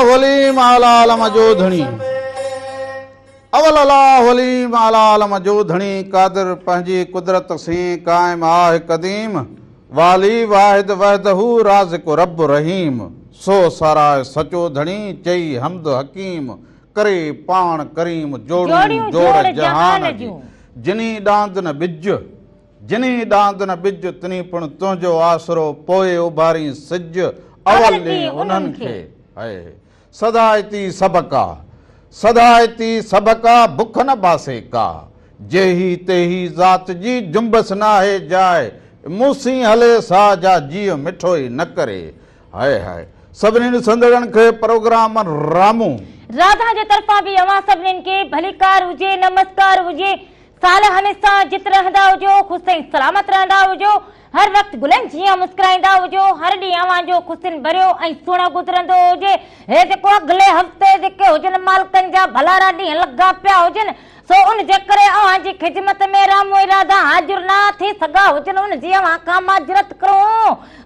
वली मालालम जो धणी अवल अल्लाह वली मालालम जो धणी कादिर पंहिंजी कुदरत से कायम आहे कदीम वाली वाहिद वहदहू राज़िक़ु रब रहीम सो साराए सचो धणी चई हमद हकीम करे पाण करीम जोड़ियूं जोड़ जहान जी जिनी डांद न बिज जिनी डांद न बिज तिनी पण तुंहिंजो आसरो पोए उभारी सिज अवल उन्हनि खे सदायती सबका बुख न बासे का जेही तेही ज़ात जी जुंबस नाहे जाए मूसी हले सा जा जीव मिठो ई न करे हाय हाय सभिनी संदड़न खे प्रोग्राम रामू राधा जे तरफा भी अवां सभिनी खे भलीकार हुजे नमस्कार हुजे साल हमेशा जित रहंदा हुजो खुश ऐं सलामत रहंदा हुजो हर वक्त गुलन जिया मुस्कुराइंदा हुजो हर डी अवां जो खुशिन भरियो ऐं सुहिणो गुज़रंदो हुजे हे जेको अगले हफ़्ते जेके हुजन मालिकनि जा भलारा ॾींहं लॻा पिया हुजन सो उन जे करे अवां जी ख़िदमत में रामो इरादा हाज़िर न थी सघा हुजन उन जी अवां खां माजरत करो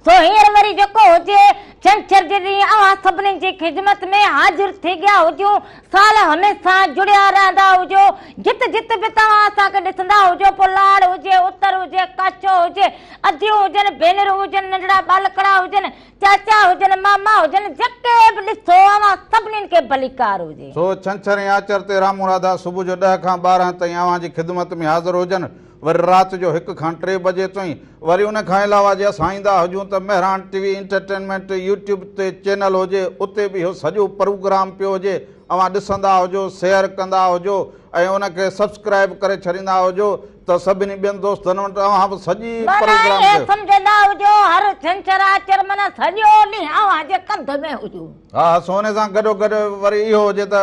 सो हींअर वरी जेको हुजे छंछर जे ॾींहुं अवां सभिनी जी ख़िदमत में हाज़िर थी गया हुजो साल हमेशा जुड़िया रहंदा हुजो जित जित बि तव्हां असांखे ॾिसंदा हुजो पोइ लाड़ हुजे उतर हुजे काचो हुजे अदियूं हुजनि भेनरूं हुजनि नंढड़ा बालकड़ा हुजनि चाचा हुजनि मामा हुजनि जेके बि ॾिसो अवां सभिनीनि खे भलीकार हुजे सो छंछर ऐं आचर ते रामू राधा सुबुह जो 10 खां 12 ताईं अवां जी ख़िदमत में हाज़िर हुजनि वरी राति जो 1 खां 3 बजे ताईं वरी उन खां अलावा जे असां ईंदा हुजूं त मेहरान टीवी इंटरटेनमेंट यूट्यूब ते चैनल हुजे उते बि इहो सॼो प्रोग्राम पियो हुजे अवां ॾिसंदा हुजो शेयर कंदा हुजो ऐं उनखे सब्सक्राइब करे छॾींदा हुजो त सभिनी ॿियनि दोस्तनि वटि अवां बि सॼी प्रोग्राम सम्झंदा हुजो हर छंछर आचर माना सॼो ॾींहुं अवां जे कंध में हुजो हा सोने सां गॾोगॾु वरी इहो हुजे त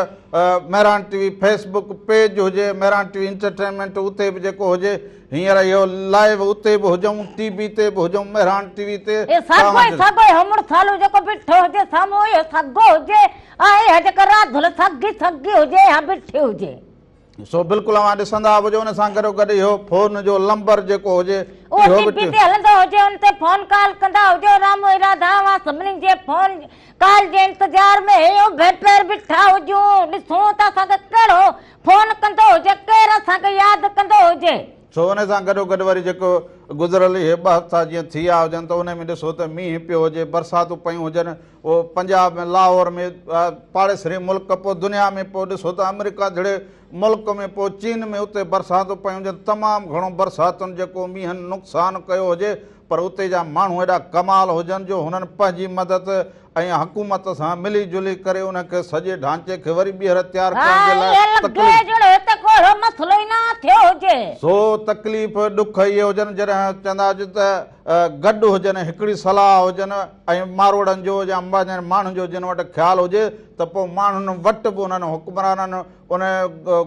मेहरान टीवी फेसबुक पेज हुजे मेहरान टीवी इंटरटेनमेंट उते बि जेको हुजे हींअर इहो लाइव उते बि हुजूं टीवी ते बि हुजूं मेहरान टीवी ते हमड़ थालो जेको बिठो हुजे साम्हूं इहो सॻो हुजे ऐं जेका राधुल सॻी हुजे या बिठी हुजे सो बिल्कुलु अवां ॾिसंदा हुजो उन सां गॾोगॾु इहो फोन जो नंबर जेको हुजे ओटीपी ते हलंदो हुजे उन ते फोन कॉल कंदा हुजो रामो इरादा अवां सभिनी जे फोन कॉल जे इंतजार में इहो बेपेर बिठा हुजूं ॾिसूं त असांखे कहिड़ो फोन कंदो हुजे केरु असांखे यादि कंदो हुजे सो उन सां गॾोगॾु वरी जेको गुज़िरियल इहे 2 हफ़्ता जीअं थी विया हुजनि त उन में ॾिसो त मींहुं पियो हुजे बरसातूं पयूं हुजनि उहो पंजाब में लाहौर में पाड़ेसरी मुल्क पोइ दुनिया में पोइ ॾिसो त अमेरिका जहिड़े मुल्क में पोइ चीन में उते बरसातूं पयूं हुजनि तमामु घणो बरसातुनि जेको मींहनि नुक़सानु कयो हुजे पर उते जा माण्हू एॾा कमाल हुजनि जो हुननि पंहिंजी मदद ऐं हुकूमत सां मिली जुली करे उनखे सॼे ढांचे खे वरी ॿीहर तयारु करण जे लाइ सो तकलीफ़ ॾुख इहे हुजनि जॾहिं चवंदा त गॾु हुजनि हिकिड़ी सलाह हुजनि ऐं मारोड़नि जो या माण्हुनि जो जिन वटि ख़्यालु हुजे त पोइ माण्हुनि वटि बि उन्हनि हुकमराननि उन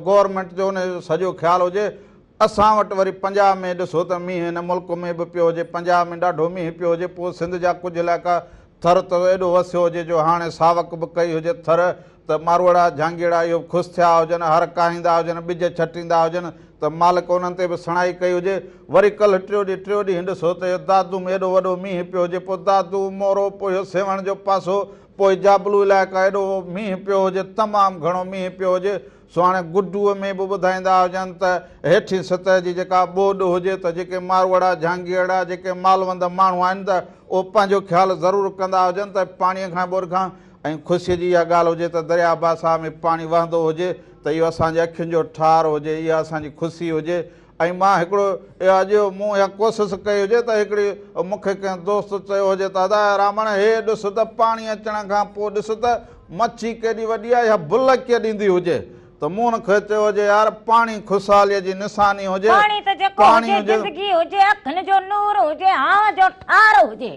गवर्नमेंट जो उन सॼो ख़्यालु हुजे असां वटि वरी पंजाब में ॾिसो त मींहुं हिन मुल्क में बि पियो हुजे पंजाब में ॾाढो मींहुं पियो हुजे पोइ सिंध जा कुझु इलाइक़ा थर त एॾो वसियो हुजे जो हाणे सावक बि कई हुजे थर त मारवाड़ा झांगीड़ा इहो ख़ुशि थिया हुजनि हर काहींदा हुजनि ॿिज छटींदा हुजनि त मालिक उन्हनि ते बि सणाई कई हुजे वरी कल्ह टियों ॾींहुं ॾिसो त इहो दादू में एॾो वॾो मींहुं पियो हुजे पोइ दादू मोरो पोइ इहो सेवण जो पासो पोइ जाबलू इलाइक़ा एॾो मींहुं पियो हुजे तमामु घणो मींहुं पियो हुजे सो हाणे गुड्डूअ में बि ॿुधाईंदा हुजनि त हेठि सतह जी जेका ॿोॾ हुजे त जेके मारवाड़ा झांगीड़ा जेके मालवंद माण्हू आहिनि त उहो पंहिंजो ख़्यालु ज़रूरु कंदा हुजनि त पाणीअ खां ॿोॾ खां ऐं ख़ुशीअ जी इहा ॻाल्हि हुजे त दरिया बासा में पाणी वहंदो हुजे त इहो असांजे अखियुनि जो ठार हुजे इहा असांजी ख़ुशी हुजे ऐं मां हिकिड़ो अॼु मूं इहा कोशिशि कई हुजे त हिकिड़ी मूंखे कंहिं दोस्त चयो हुजे त अदा रामण हे ॾिस त पाणी अचण खां पोइ ॾिस त मच्छी केॾी वॾी आहे या बुल कीअं ॾींदी हुजे त मूं हुनखे चयो हुजे यार पाणी ख़ुशहालीअ जी निशानी हुजे पाणी त जेको हुजे ज़िंदगी हुजे अखियुनि जो नूर हुजे हां जो ठार हुजे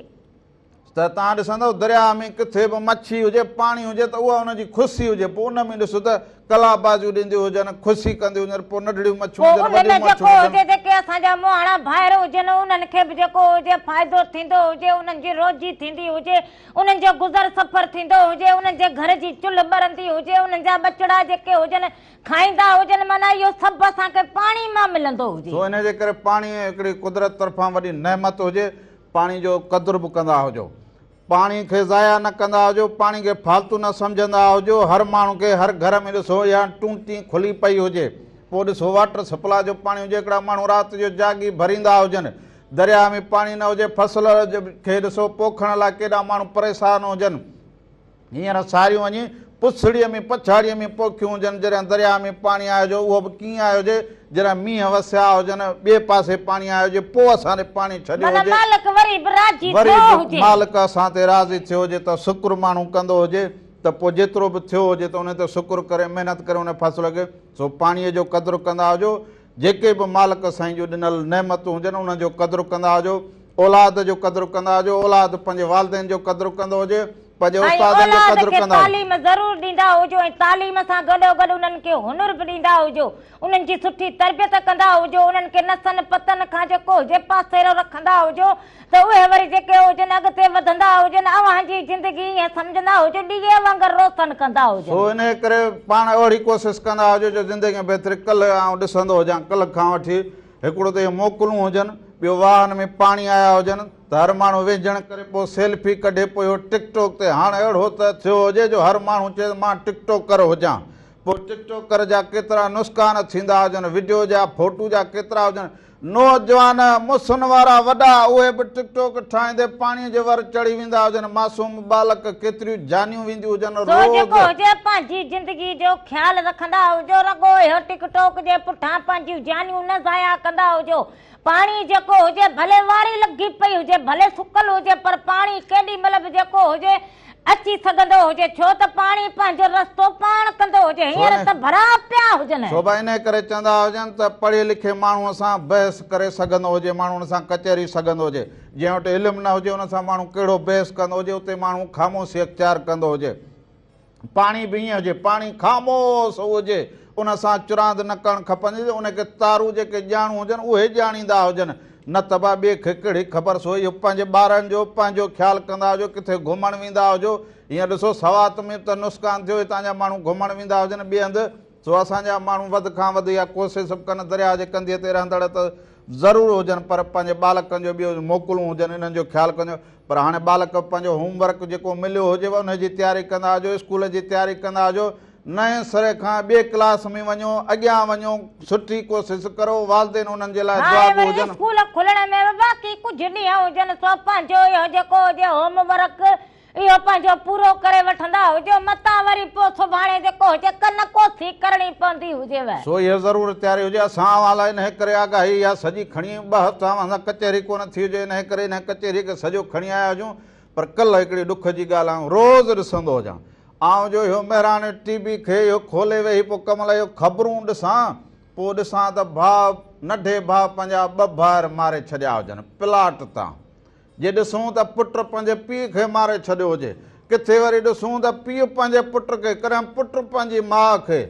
त तव्हां ॾिसंदव दरिया में किथे बि मच्छी हुजे पाणी हुजे त उहा हुनजी ख़ुशी हुजे पोइ उन में ॾिसो त कलाबाजियूं ॾींदियूं हुजनि ख़ुशी कंदियूं हुजनि पोइ नंढड़ियूं मच्छियूं जेके असांजा मोहाणा भाइर हुजनि उन्हनि खे बि जेको हुजे फ़ाइदो थींदो हुजे उन्हनि जी रोज़ी थींदी हुजे उन्हनि जो गुज़र सफ़र थींदो हुजे उन्हनि जे घर जी चुल्ह ॿरंदी हुजे उन्हनि जा बचड़ा जेके हुजनि खाईंदा हुजनि माना इहो सभु असांखे पाणी मां मिलंदो हुजे सो इन जे करे पाणी हिकिड़ी कुदरत तरफ़ां वॾी नेमत हुजे पाणी जो क़दुरु बि कंदा हुजो पाणी खे ज़ाया न कंदा हुजो, पाणी खे फालतू न सम्झंदा हुजो। हर माण्हू खे हर घर में ॾिसो या टूटी खुली पई हुजे, पोइ ॾिसो वाटर सप्लाई जो पाणी हुजे, हिकिड़ा माण्हू राति जो जागी भरींदा हुजनि, दरिया में पाणी न हुजे, फसल खे ॾिसो पोखण लाइ केॾा माण्हू परेशान हुजनि। हींअर सारियूं वञी पुछड़ीअ में पछाड़ीअ में पोखियूं हुजनि, जॾहिं दरिया में पाणी आयो हुजे उहो बि कीअं आयो हुजे, जॾहिं मींहं वसिया हुजनि ॿिए पासे पाणी आयो हुजे, पोइ असां ॾे पाणी छॾियो हुजे, वरी मालिक असां ते राज़ी थियो हुजे त शुक्र माण्हू कंदो हुजे, त पोइ जेतिरो बि थियो हुजे त उन ते शुक्र करे महिनत करे उन फसल खे सो पाणीअ जो क़दुरु कंदा हुजो। जेके बि मालिक साईं जो ॾिनल नेमतूं हुजनि उन जो क़दुरु कंदा हुजो, औलाद जो क़दुरु कंदा हुजो, औलाद पंहिंजे वालिदैन जो क़दुरु कंदो हुजे, पंहिंजे उस्तादनि जो क़दुरु कंदा हुजो। तालीम ज़रूर ॾींदा हुजो ऐं तालीम सां गॾोगॾु उन्हनि खे हुनुर बि ॾींदा हुजो, उन्हनि जी सुठी तरबियत कंदा हुजो, उन्हनि खे नसनि पतनि खां जेको हुजे पासेरो रखंदा हुजो त उहे वरी जेके हुजनि अॻिते वधंदा हुजनि, अव्हांजी ज़िंदगी ईअं सम्झंदा हुजो ॾींहं वांगुरु रोशन कंदा हुजो। सो इन करे पाण अहिड़ी कोशिशि कंदा हुजो जो ज़िंदगी में बहितरी कल्ह आउं ॾिसंदो हुजां, कल्ह खां वठी हिकिड़ो त इहे मोकलूं हुजनि, ॿियो वाहन में पाणी आया हुजनि त हर माण्हू वेझण करे पोइ सेल्फी कढे पोइ इहो टिकटॉक ते हाणे अहिड़ो त थियो हुजे जो हर माण्हू चए मां टिकटॉकर हुजां, पोइ टिकटॉकर जा केतिरा नुक़सान थींदा हुजनि, वीडियो जा फोटू जा केतिरा हुजनि, नौजवान मुसन वारा वॾा उहे बि टिकटॉक ठाहींदे पाणीअ जे वर चढ़ी वेंदा हुजनि, मासूम बालक केतिरियूं जानियूं वेंदियूं हुजनि। पंहिंजी ज़िंदगी जो ख़्यालु रखंदा हुजो, रगो इहो टिकटॉक जे पुठियां पंहिंजियूं जानियूं न ज़ाया कंदा हुजो। पाणी जेको हुजे भले वारी लॻी पई हुजे, भले सुकल हुजे, पर पाणी केॾी महिल बि जेको हुजे अची सघंदो हुजे, छो त पाणी पंहिंजो रस्तो पाण कंदो हुजे, हींअर त भरा पिया हुजनि। शोभा इन करे चवंदा हुजनि त पढ़े लिखे माण्हूअ सां बहस करे सघंदो हुजे, माण्हू हुन सां कचहरी सघंदो हुजे, जंहिं वटि इल्मु न हुजे हुन सां माण्हू कहिड़ो बहस कंदो हुजे, उते माण्हू ख़ामोशी अख़्तियार कंदो हुजे। पाणी बि ईअं हुजे, पाणी ख़ामोश हुजे, उन सां चुरांद न करणु खपंदी, उनखे तारूं जेके ॼाणूं हुजनि उहे ॼाणींदा हुजनि, न त ॿिए खे कहिड़ी ख़बर। सो इहो पंहिंजे ॿारनि जो पंहिंजो ख़्यालु कंदा हुजो, किथे घुमणु वेंदा हुजो, हीअं ॾिसो सवात में त नुक़सानु थियो, हितां जा माण्हू घुमणु वेंदा हुजनि ॿिए हंधि, सो असांजा माण्हू वधि खां वधि इहा कोशिशि बि कनि दरिया जे कंधीअ ते रहंदड़ त ज़रूरु हुजनि, पर पंहिंजे बालकनि जो ॿियो मोकलूं हुजनि इन्हनि जो ख़्यालु कजो। पर हाणे बालक पंहिंजो होमवर्क जेको मिलियो हुजेव उनजी तयारी कंदा हुजो, स्कूल जी तयारी कंदा हुजो, नए सिरे खां ॿिए क्लास में वञो, अॻियां वञो, सुठी कोशिशि करो, वालिदैन उन्हनि जे लाइ दुआ बि हुजनि। स्कूल खुलण में बाक़ी कुझु ॾींहं हुजनि, सो पंहिंजो इहो जेको हुजे होमवर्क इहो पंहिंजो पूरो करे वठंदा हुजो, मतां वरी पोइ सुभाणे जेको हुजे कन कोसी करणी पवंदी हुजेव। सो इहा ज़रूरु तयारी हुजे। असां वाला इन करे आगाही इहा सॼी खणी ॿ हफ़्ता असां कचहरी कोन थी हुजे, इन करे इन कचहरी खे सॼो खणी आया हुजूं। पर कल्ह हिकिड़ी ॾुख जी ॻाल्हि आऊं रोज़ु ॾिसंदो हुजां, आउं जो इहो महिराणे टीवी खे इहो खोले वेही पोइ कमल इहो ख़बरूं ॾिसां, पोइ ॾिसां त भाउ नंढे भाउ पंहिंजा ॿ भाउर मारे छॾिया हुजनि प्लाट तां, जे ॾिसूं त पुटु पंहिंजे पीउ खे मारे छॾियो हुजे, किथे वरी ॾिसूं त पीउ पंहिंजे पुट खे, कॾहिं पुटु पंहिंजी माउ खे,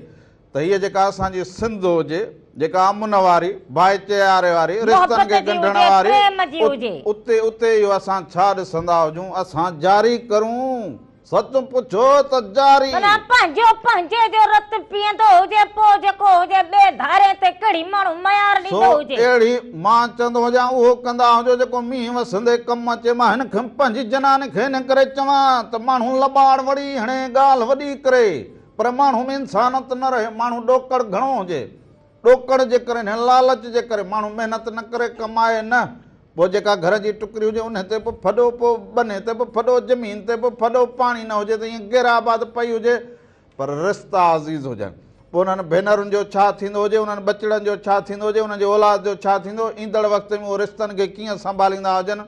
त हीअ जेका असांजी सिंध हुजे, जेका अमुन वारी भाईचारे वारी रिश्तनि खे ॻंढण वारी, उते उते इहो असां छा ॾिसंदा हुजूं, असां जारी करूं, सच पुछो त जारी पंहिंजो पंहिंजे जो रत पीअंदो हुजे, पोइ जेको हुजे ॿिए धारे ते कहिड़ी माण्हू मयार ॾींदो हुजे। अहिड़ी मां चवंदो हुजां उहो कंदा हुजो जेको मींहुं वसंदे कमु अचे। मां हिन खे पंहिंजी जनान खे हिन करे चवां त माण्हू लॿाड़ वड़ी हणे ॻाल्हि वॾी करे, पर माण्हू में इंसानियत न रहे, माण्हू ॾोकड़ घणो हुजे, ॾोकड़ जे करे लालच जे करे माण्हू महिनत न करे कमाए न, पोइ जेका घर जी टुकड़ी हुजे उन ते बि फॾो, पोइ बने ते बि फॾो, ज़मीन ते बि फॾो, पाणी न हुजे त ईअं गिराबाद पई हुजे, पर रिश्ता अज़ीज़ हुजनि। पोइ उन्हनि भेनरुनि जो छा थींदो हुजे, उन्हनि बचड़नि जो छा थींदो हुजे, उन्हनि जे औलाद जो छा थींदो, ईंदड़ वक़्त में उहे रिश्तनि खे कीअं संभालींदा हुजनि,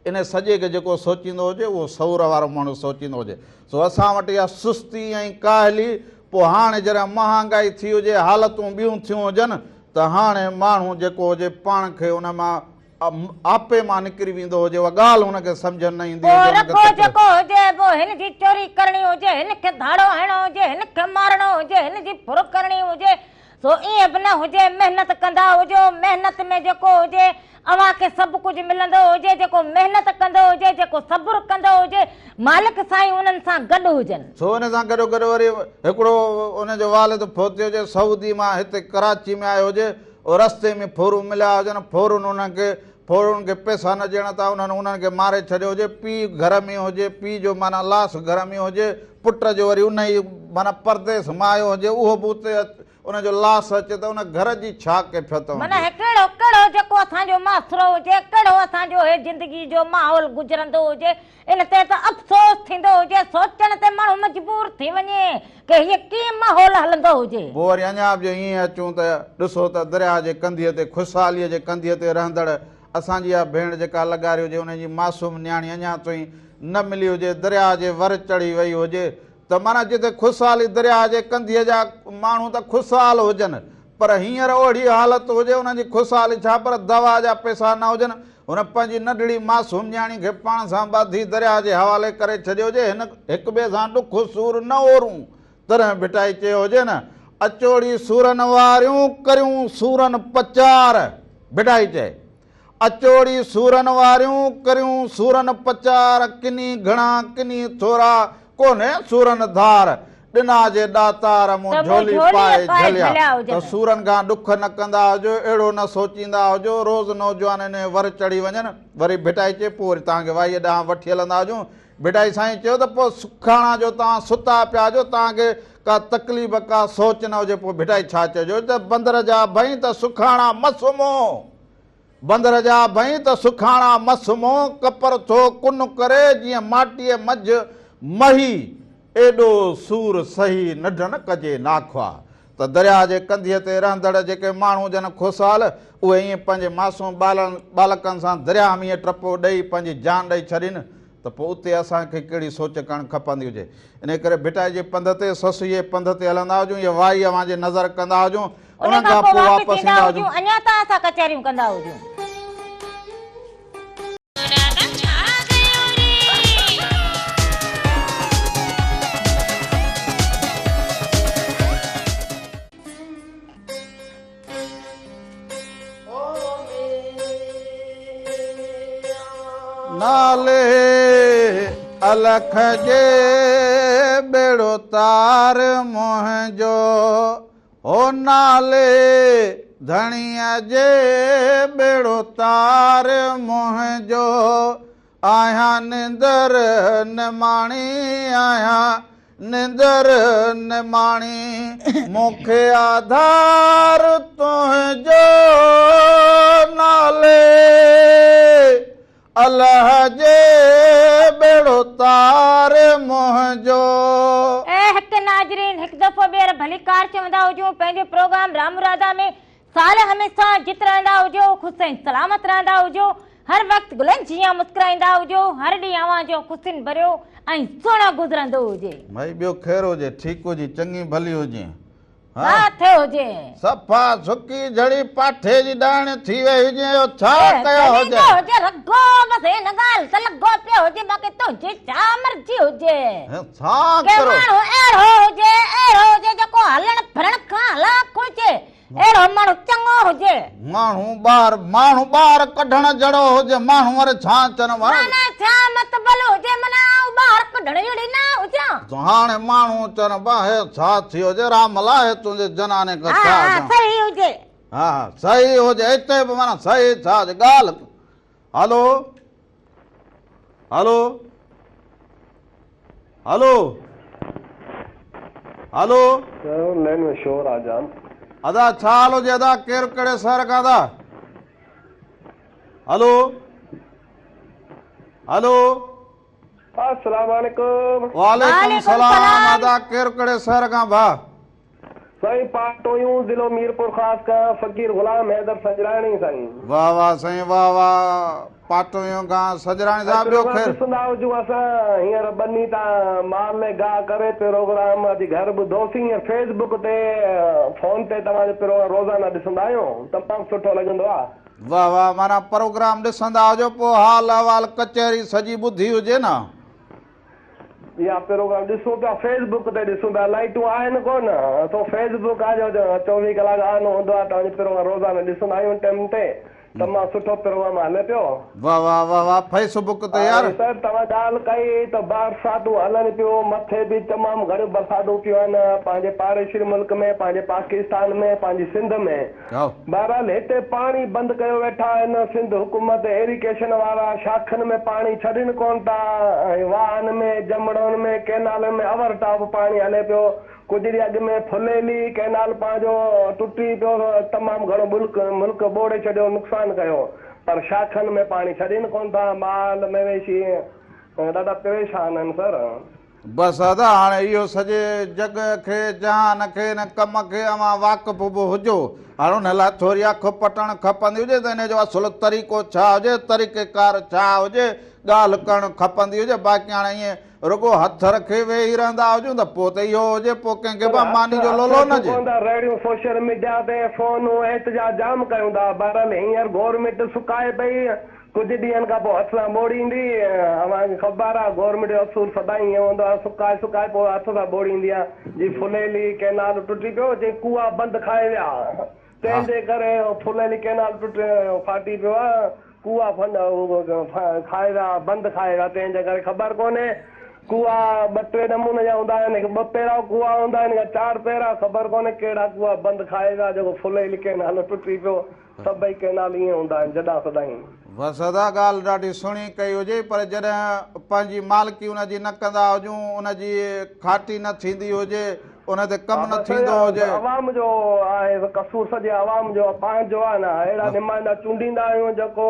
इन सॼे खे जेको सोचींदो हुजे उहो सौर वारो माण्हू सोचींदो हुजे। सो असां वटि इहा सुस्ती ऐं काहली, पोइ हाणे जॾहिं महांगाई थी हुजे, हालतूं ॿियूं थियूं हुजनि, त हाणे माण्हू जेको हुजे पाण खे उन मां आपे मां निकिरी वेंदो हुजे, उहा ॻाल्हि हुनखे सम्झ न ईंदी हुजे, हिन जी चोरी करणी हुजे, हिन खे धाड़ो हणणो हुजे, हिन खे मारणो हुजे, हिन जी फुर करणी हुजे, सो ईअं बि न हुजे। महिनत कंदा हुजो, महिनत में जेको हुजे अव्हां खे सभु कुझु मिलंदो हुजे, जेको महिनत कंदो हुजे, जेको सब्र कंदो हुजे, मालिक साईं उन्हनि सां गॾु हुजनि। सो हुन सां गॾो गॾु वरी हिकिड़ो उनजो वालिद फोतियो हुजे, सऊदी मां हिते कराची में आयो हुजे, रस्ते में फोरूं मिलिया हुजनि, फोरुनि हुनखे पोइ उन्हनि खे पैसा न ॾियण था उन्हनि खे मारे छॾियो हुजे, पीउ घर में हुजे, पीउ जो माना लाश घर में हुजे, पुट जो वरी उन ई माना परदेस मायो हुजे, उहो बि उते उनजो लाश अचे त उन घर जी छा कैफ़ियत माना कहिड़ो कहिड़ो जेको असांजो मासरो हुजे, कहिड़ो असांजो हे ज़िंदगी जो माहौल गुज़रंदो हुजे, इन ते त अफ़सोस थींदो हुजे, सोचण ते माण्हू मजबूर थी वञे कि हीअ कीअं माहौल हलंदो हुजे। पोइ वरी अञा बि ईअं अचूं त ॾिसो त दरिया जे कंधीअ ते ख़ुशहालीअ जे कंधीअ ते रहंदड़ असांजी इहा भेण जेका लॻारी हुजे उनजी मासूम नियाणी अञा ताईं न मिली हुजे, दरिया जे वर चढ़ी वई हुजे, त माना जिते ख़ुशहाली दरिया जे कंधीअ जा माण्हू त ख़ुशहाल हुजनि, पर हींअर ओड़ी हालत हुजे उनजी ख़ुशहाली छा, पर दवा जा पैसा न हुजनि, हुन पंहिंजी नंढड़ी मासूम नियाणी खे पाण सां ॿाधी दरिया जे हवाले करे छॾियो हुजे, हिन हिक ॿिए सां ॾुख सूर न ओरूं तॾहिं भिटाई चयो हुजे न, अचोड़ी सूरनि वारियूं करियूं सूरनि पचार, भिटाई चए अचोड़ी सूरनि वारियूं करियूं सूरनि पचार, किनी घणा किनी थोरा कोन्हे सूरनि धार, ॾिना जे ॾातार मूं झोली पाए झलिया, त सूरनि खां ॾुख न कंदा हुजो, अहिड़ो न सोचींदा हुजो रोज़ नौजवान वर चढ़ी वञनि। वरी भिटाई चए पोइ वरी तव्हांखे वाईअ ॾांहुं वठी हलंदा हुजूं। भिटाई साईं चयो त पोइ सुखाणा जो तव्हां सुता पिया जो, तव्हांखे का तकलीफ़ का सोच न हुजे, पोइ भिटाई छा चइजो त बंदर जा भई त सुखाणा मसुमो, बंदर जा भई त सुखाणा मसुमो, कपर थो कुन करे जीअं माटीअ मझ मही, एॾो सूर सही नढ न कजे नाखवा। त दरिया जे कंधीअ ते रहंदड़ जेके माण्हू जन ख़ुशहाल उहे ईअं पंहिंजे मासूम बालकनि सां दरिया में ईअं टपो ॾेई पंहिंजी जान ॾेई छॾीनि, त पोइ उते असांखे कहिड़ी सोच करणु खपंदी हुजे। इन करे भिटाई जे पंध ते ससु जे पंध ते हलंदा हुजूं, इहा वाई अवां जे नज़र कंदा हुजूं, उन्हनि खां पोइ वापसि ईंदा हुजूं, अञा त असां कचहरियूं कंदा हुजूं। नाले अलख जे बेड़ो तार मुंहिंजो, ओ नाले धणीअ जे बेड़ो तार मुंहिंजो, आहियां निंदर निमाणी आहियां निंदर निमाणी, मूंखे आधार तुंहिंजो नाले अल्लाह जे बेड़ो तार मुंहिंजो। हिकु नाज़रीन हिकु दफ़ो ॿीहर भलीकार चवंदा हुजूं, पंहिंजो प्रोग्राम राम राधा में साल हमेशा जित रहंदा हुजो, ख़ुशि ऐं सलामत रहंदा हुजो, हर वक़्तु गुलनि जीअं मुस्कुराईंदा हुजो, हर ॾींहुं अव्हां जो ख़ुशियुनि भरियो ऐं सुहिणो गुज़रंदो हुजे। भई ॿियो ख़ैरु हुजे, ठीकु हुजे, चङी भली हुजे, हुजे सफ़ा सुकी झड़ी पाठे जी ॾाण थी वई हुजे, छा कयो हुजे रगो बस हिन ॻाल्हि त लॻो पियो हुजे, बाक़ी तुंहिंजी छा मर्ज़ी हुजे, छा करो माण्हू अहिड़ो हुजे जेको हलण फिरण खां हलाक हुजे, अहिड़ो माण्हू चङो हुजे, माण्हू ॿार कढण जहिड़ो हुजे, माण्हू वरी छा चवनि छा मतबल हुजे, माना ॿार कढण जहिड़ी न हुजे। हाणे माण्हू चवनि हे छा थी हुजे, राम लाहे तुंहिंजे जनाने खां छा सही हुजे, हा सही हुजे, हिते बि माना सही छा ॻाल्हि। हलो हलो हलो हलो लेन में शोर आ जान अदा छा हाल हुजे, अदा केरु कहिड़े शहर खां अदा? हलो हलो अस्सलाम वालेकुम। वालेकुम सलाम, अदा केरु कहिड़े शहर खां भा? साईं पाटोयूं ज़िलो मीरपुर ख़ास का फ़कीर गुलाम हैदर सजराणी साईं। वाह वाह साईं वाह वाह, पाटोयूं खां सजराणी साहब ॿियो ख़ैर? ॾिसंदा हुजूं असां हींअर ॿनी तां माल में गाह करे प्रोग्राम अॼु घर ॿुधोसीं, फेसबुक ते फोन ते तव्हांजो प्रोग्राम रोज़ाना ॾिसंदा आहियूं, तमामु सुठो लॻंदो आहे। वाह वाह, माना प्रोग्राम ॾिसंदा हुजो, पोइ हाल अहवाल कचहरी सॼी ॿुधी हुजे न? या प्रोग्राम ॾिसूं पिया फेसबुक ते ॾिसूं पिया, लाइटूं आहिनि कोन तो फेसबुक आहे जो 24 कलाक ऑन हूंदो आहे, तव्हांजो प्रोग्राम रोज़ाना ॾिसंदा आहियूं टाइम ते, तमामु सुठो प्रोग्राम हले पियो। वाह वाह वाह वाह फेसबुक ते यार सर तव्हां ॻाल्हि कई त बरसातूं हलनि पियो, मथे बि तमामु घणियूं बरसातूं पियूं आहिनि पंहिंजे पाड़ेसिरी मुल्क में, पंहिंजे पाकिस्तान में, पंहिंजी सिंध में। बहरहाल हिते पाणी बंदि कयो वेठा आहिनि सिंध हुकूमत, इरिगेशन वारा शाखनि में पाणी छॾनि कोन था, वाहन में, जमड़नि में, केनालनि में अवर टाप पाणी हले पियो। कुझु ॾींहं अॻु में फुलेली कैनाल पंहिंजो टुटी पियो, तमामु घणो मुल्क ॿोड़े छॾियो, नुक़सानु कयो, पर शाखनि में पाणी छॾनि कोन था, माल मवेशी ॾाढा परेशान आहिनि सर। बसि दादा हाणे इहो सॼे जग खे जहान खे न कम खे अवां वाक़ुफ़ बि हुजो, हाणे हुन लाइ थोरी अखि पटणु खपंदी हुजे त हिन जो असुलु तरीक़ो छा हुजे, तरीक़ेकार छा हुजे, ॻाल्हि करणु खपंदी हुजे। बाक़ी हाणे ईअं रुगो हथ रखे वेही रहंदा हुजूं त पोइ त इहो हुजे, पोइ कंहिंखे बि मानी जो लोलो न हुजे। रेडियो सोशल मीडिया ते फोनूं एहतजाज जाम कयूं था, बहरहाल हींअर गवर्नमेंट सुकाए पई, कुझु ॾींहंनि खां पोइ हथ सां ॿोड़ींदी, अव्हांखे ख़बर आहे गवर्नमेंट जो असूल सदाईं ईअं हूंदो आहे, सुकाए पोइ हथ सां ॿोड़ींदी आहे। जी फुलेली कैनाल टुटी पियो, जे कुआ बंदि खाए विया, तंहिंजे करे फुलेली कैनाल फाटी पियो आहे, कुआ खाए विया, बंदि खाए विया, तंहिंजे करे ख़बर कोन्हे। कुआ 2-3 नमूने जा हूंदा आहिनि, 2 पैरा कुआ हूंदा आहिनि या 4 पैरा, ख़बर कोन्हे कहिड़ा कुआ बंदि खाए विया, जेको फुलेली कैनाल टुटी पियो। सभई कैनाल ईअं हूंदा आहिनि जॾां सदाईं। बसि अदा ॻाल्हि ॾाढी सुहिणी कई हुजे, पर जॾहिं पंहिंजी मालिकी हुनजी न कंदा हुजूं, हुनजी खाटी न थींदी हुजे, उन ते कमु न थींदो हुजे, अवाम जो आहे कसूर, सॼे अवाम जो पंहिंजो आहे न। अहिड़ा नुमाइंदा चूंडींदा आहियूं जेको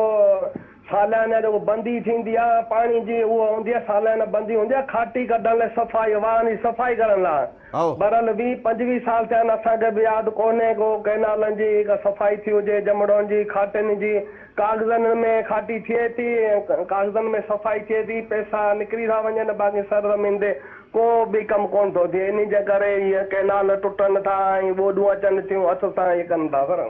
सालियाना जेको बंदी थींदी आहे पाणी जी, उहा हूंदी आहे सालियाना बंदी हूंदी आहे खाटी कढण लाइ, सफ़ाई वाहन जी सफ़ाई करण लाइ। बहरहाल 20-25 साल थिया आहिनि, असांखे बि यादि कोन्हे को कैनालनि जी सफ़ाई थी हुजे, जमड़नि जी, खाटनि जी, कागज़नि में खाटी थिए थी, कागज़नि में सफ़ाई थिए थी, पैसा निकिरी था वञनि, बाक़ी सरज़मीन ते को बि कमु कोन थो थिए। इन जे करे इहे कैनाल टुटनि था ऐं ॿोॾूं अचनि थियूं, हथ सां इहे कनि था सर।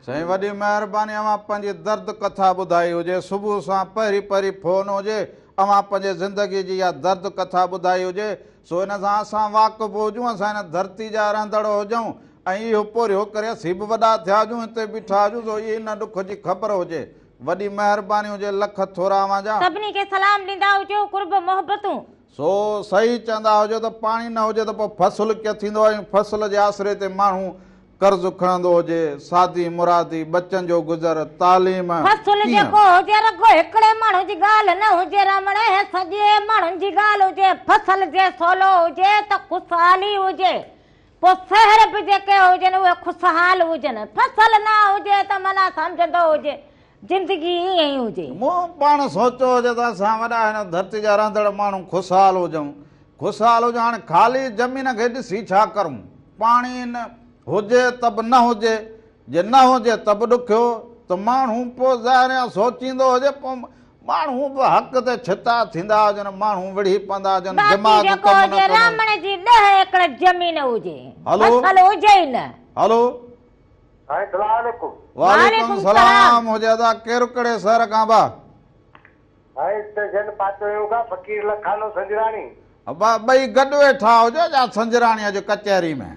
साईं वॾी महिरबानी, अवां पंहिंजी दर्द कथा ॿुधाई हुजे, सुबुह सां पहिरीं फोन हुजे, अवां पंहिंजे ज़िंदगी जी इहा दर्द कथा ॿुधाई हुजे, सो इन सां असां वाक़ुफ़ हुजूं, असां हिन धरती जा रहंदड़ हुजूं, ऐं इहो पोरियो करे असीं बि वॾा थिया हुजूं, हिते बीठा हुजूं, सो इहे इन ॾुख जी ख़बर हुजे। वॾी महिरबानी हुजे, लख थोरा अवां जा। सभिनी खे सलाम ॾींदा हुजो, कुर्ब मोहबतूं। सो सही चवंदा हुजो त पाणी न हुजे त पोइ फसल कीअं थींदो आहे, फसल जे आसरे ते माण्हू कर्ज़ खणंदो हुजे, शादी मुरादी, बच्चनि जो गुज़र, तालीम, फसल जेको हुजे रखो हिकिड़े माण्हू जी ॻाल्हि न हुजे, रमणे सॼे माण्हुनि जी ॻाल्हि हुजे। फसल जे सवलो हुजे त ख़ुशहाली हुजे, पोइ शहर बि जेके हुजनि उहे ख़ुशहाल हुजनि। फसल न हुजे त माना सम्झंदो हुजे जिंदगी ईअं ई हुजे। मूं पाण सोचियो हुजे त असां वॾा हिन धरती जा रहंदड़ माण्हू ख़ुशहाल हुजूं, ख़ुशहाल हुजूं। हाणे ख़ाली ज़मीन खे ॾिसी छा करूं, पाणी न हुजे त बि न हुजे, जे न हुजे त बि ॾुखियो, त माण्हू पोइ ज़ाहिर सोचींदो हुजे, पोइ माण्हू बि हक़ ते छिता थींदा हुजनि, माण्हू विढ़ी पवंदा हुजनि, दिमाग़ कमु न कंदो। रामण जी 10 एकड़ ज़मीन हुजे, फसल हुजे ई न। हलो वालेकुम सलाम हुजे अदा, केरु कहिड़े शहर खां बा? फ़कीर लखानो संजराणी। ॿई गॾु वेठा हुजो या संजराणीअ जो कचहरी में?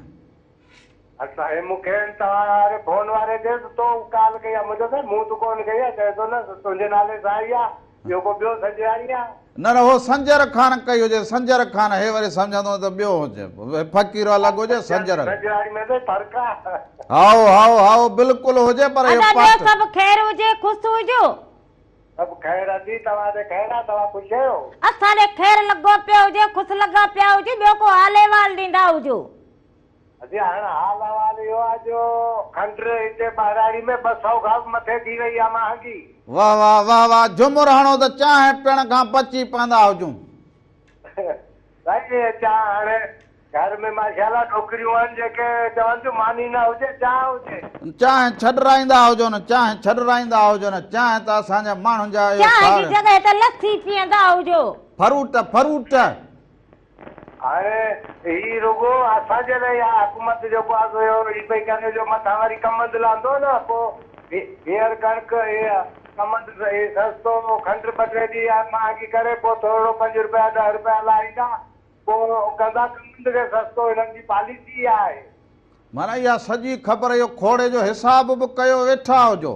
अच्छा मूंखे तव्हां फोन वारे ते तो कॉल कई आहे, मुंहिंजो त मूं त कोन कई आहे, चए थो न तुंहिंजे नाले सां आई आहे, ॿियो को ॿियो संजराणी आहे। न हो संजर खान कई हुजे, संजर खान, हे वरी सम्झंदो त ॿियो हुजे, फ़कीर अलॻि हुजे, संजर संजराणी में त फ़र्क़ु आहे। हाओ हाओ हाओ बिल्कुलु हुजे, पर सभु ख़ैर हुजे, ख़ुशि हुजो। सभु ख़ैर अची, तव्हां ते ख़ैर आहे, तव्हां ख़ुशि आहियो? असां ॾे ख़ैर लॻो पियो हुजे, ख़ुशि लॻा पिया हुजे, ॿियो को हाल अहिवाल ॾींदा हुजो। हाल अहिवाल इहो आहे जो खंड हिते ॿाराड़ी में 200 खां मथे थी वई आहे महांगी। वाह वाह वाह वाह, झुमर हणो त चांहि पीअण खां बची पवंदा हुजूं। साईं चांहि हाणे घर में माशाल्लाह छोकिरियूं आहिनि जेके चवनि थियूं मानी न हुजे, चांहि हुजे। चांहि छॾराईंदा हुजो न, चांहि छॾराईंदा हुजो न, चांहि त असांजा माण्हुनि जा चांहि जी जॻह ते लस्सी पीअंदा हुजो, फ्रूट फ्रूट। हाणे ही रुगो असांजे लाइ हुकूमत जेको आहे ही पई करे, जो मथां वरी कमंद लांदो न, पोइ हींअर कणिक कमंद सस्तो, खंड 2-3 ॾींहं महांगी करे, पोइ थोरो 5 रुपया 10 रुपया लाहींदा, पोइ कंदा कमंद खे सस्तो। हिननि जी पॉलिसी आहे। माना इहा सॼी ख़बर, इहो खोड़े जो हिसाब बि कयो वेठा हुजो।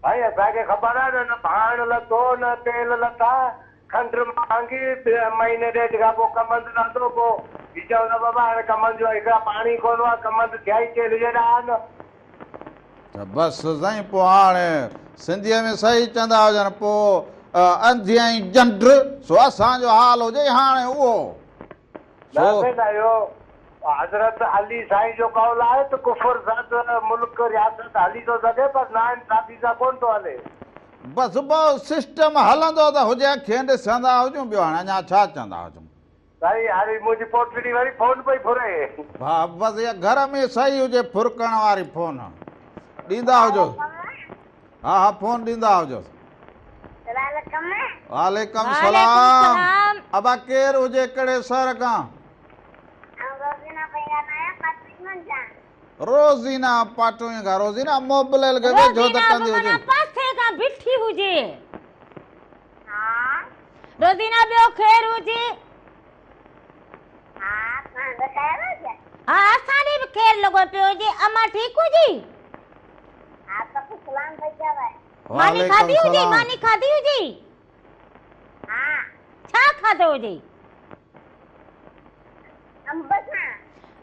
भाई असांखे ख़बर आहे न भाण लथो न तेल लथा खंड महांगी महीने ॾेढ खां पोइ कमंद लथो पोइ चवंदा बाबा हाणे कमंद जो हिकिड़ा पाणी कोन आहे कमंद थिया ई तेल जहिड़ा आहिनि बसि साईं पोइ हाणे सिंधीअ में सही चवंदा हुजनि पोइ अंधी ऐं जंड सो असांजो हाल हुजे हाणे उहो हज़रत अली साईं जो कौल आहे त कुफर सां त मुल्क रियासत हली थो सघे पर नाइंसाफ़ी सां कोन थो हले बसि सिस्टम हलंदो त हुजे अखियूं ॾिसंदा हुजूं ॿियो हाणे अञा छा चवंदा हुजूं साईं हाणे मुंहिंजी पोटड़ी वरी फोन पई फुरे हा बसि इहा घर में सही हुजे फुरकण वारी फोन ॾींदा हुजो हा हा फोन ॾींदा हुजो वालेकुम सलाम अबा केरु हुजे कहिड़े शहर खां रोज़ीना पाटोई खां रोज़ीना मोबाइल खे वेझो त कंदी हुजे पासे खां बिठी हुजे रोज़ीना ॿियो ख़ैर हुजे हा असांखे बि ख़ैर लॻो पियो हुजे अमा ठीकु हुजे मानी खाधी हुजे मानी खाधी हुजे छा खाधो हुजे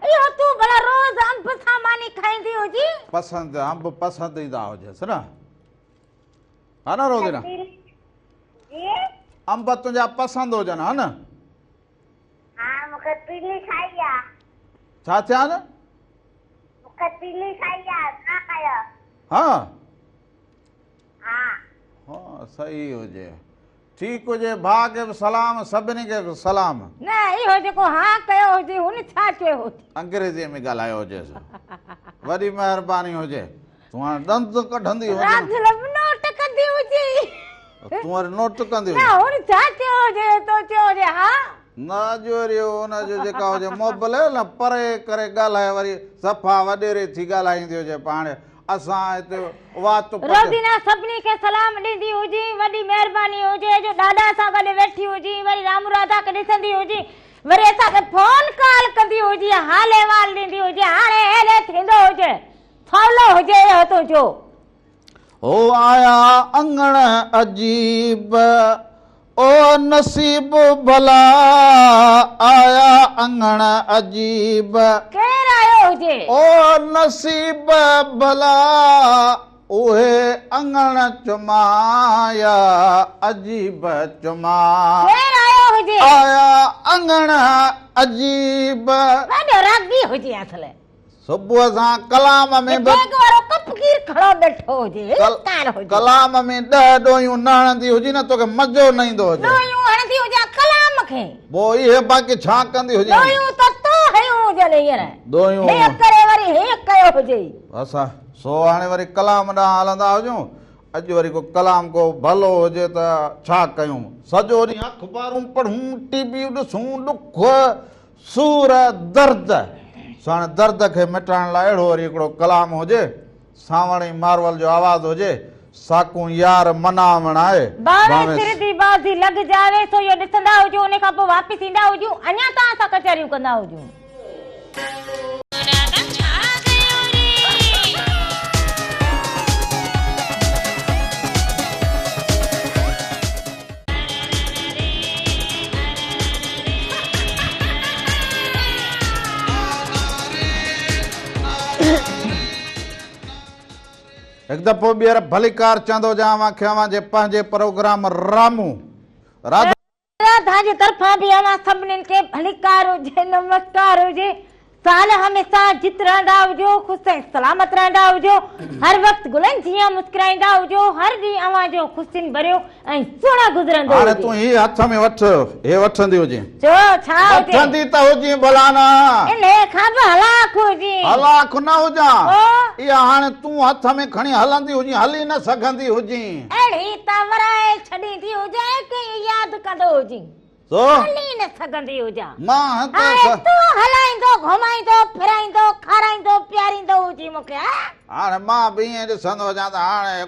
इहो तूं भला रोज़ अंब सां मानी खाईंदी हुजी पसंदि अंब पसंदीदा हुजेसि न हा न रोज़ीना अंब तुंहिंजा पसंदि हुजनि हा न छा थिया न हा हा सही हुजे ठीकु हुजे भाउ खे बि सलाम सभिनी खे बि सलाम न इहो जेको हा कयो हुजे हुन छा चयो हुजे अंग्रेज़ीअ में ॻाल्हायो हुजेसि वॾी महिरबानी हुजे तूं हाणे ॾंद कढंदी हुजे नोट कंदी हुजे तूं वरी नोट कंदी न हुन छा चयो हुजे तो चयो हुजे हा न जोरियो हुनजो जेका हुजे मोबाइल न परे करे ॻाल्हाए वरी सफ़ा वॾेरे थी ॻाल्हाईंदी हुजे पाण असां हिते वात रोज़ीना सभिनी खे सलाम ॾींदी हुजी वॾी महिरबानी हुजे जो ॾाॾा सां गॾु वेठी हुजी वरी राम राधा खे ॾिसंदी हुजी वरी असांखे फोन कॉल कंदी हुजी हाल अहिवाल ॾींदी हुजे हाणे हेॾे थींदो हुजे सवलो हुजे इहो तुंहिंजो ओ आया अंगण अजीब ओ नसीब भला आया अंगण अजीब केरु आयो हुजे ओ नसीब भला उहे अंगण चुमाया अजीब चुमा केरु आयो हुजे आया अंगण अजीब ॾाढो रागी हुजे असल सुबुह सां कलाम में बेग वारो कपकीर खड़ो बैठो हुजे कान हुजे कलाम में 10 ॾोहियूं न हणंदी हुजी न तोखे मज़ो न ईंदो हुजे ॾोहियूं हणंदी हुजे कलाम खे पोइ इहे बाक़ी छा कंदी हुजे ॾोहियूं त तो हयूं हुजे हींअर ॾोहियूं हे करे वरी हे कयो हुजे असां सो हाणे वरी कलाम ॾांहुं हलंदा हुजूं अॼु वरी को कलाम को भलो हुजे त छा कयूं सॼो ॾींहुं अख़बारूं पढ़ूं टीवी ॾिसूं ॾुख सूर दर्द हाणे दर्द खे मिटाइण लाइ अहिड़ो वरी हिकिड़ो कलाम हुजे सावणी मारवल जो आवाज़ हुजे साकूं यार मनावण आहे बावे सिर दी बाज़ी लॻ जावे सो इहो ॾिसंदा हुजूं उन खां पोइ वापसि ईंदा हुजूं अञा तव्हां सां कचहरियूं कंदा हुजूं हिकु दफ़ो ॿीहर भलीकार चवंदो जावां खयां जे पंहिंजे प्रोग्राम रामू राधा जे तरफ़ां बि अवां सभिनीनि खे भलीकार हुजे नमस्कार हुजे साल हमेशा जित रहंदा हुजो ख़ुशि ऐं सलामत रहंदा हुजो हर वक़्तु गुलनि जीअं मुस्कुराईंदा हुजो हर ॾींहुं अवां जो ख़ुशियुनि भरियो ऐं सुहिणो गुज़रंदो हाणे तूं ही हथ में वठ हे वठंदी हुजे चओ छा हुजे वठंदी त हुजे भला न इने खां बि हलाक हुजे हलाक न हुजां इहा हाणे तूं हथ में खणी हलंदी हुजी हली न सघंदी हुजी अहिड़ी त वराए छॾींदी हुजे कि यादि कंदो हुजी सो हली न सघंदी हुजां मां हाणे तूं हलाईंदो घुमाईंदो फिराईंदो खाराईंदो प्यारींदो हुजी मूंखे हाणे मां बि ईअं ॾिसंदो हुजां त हाणे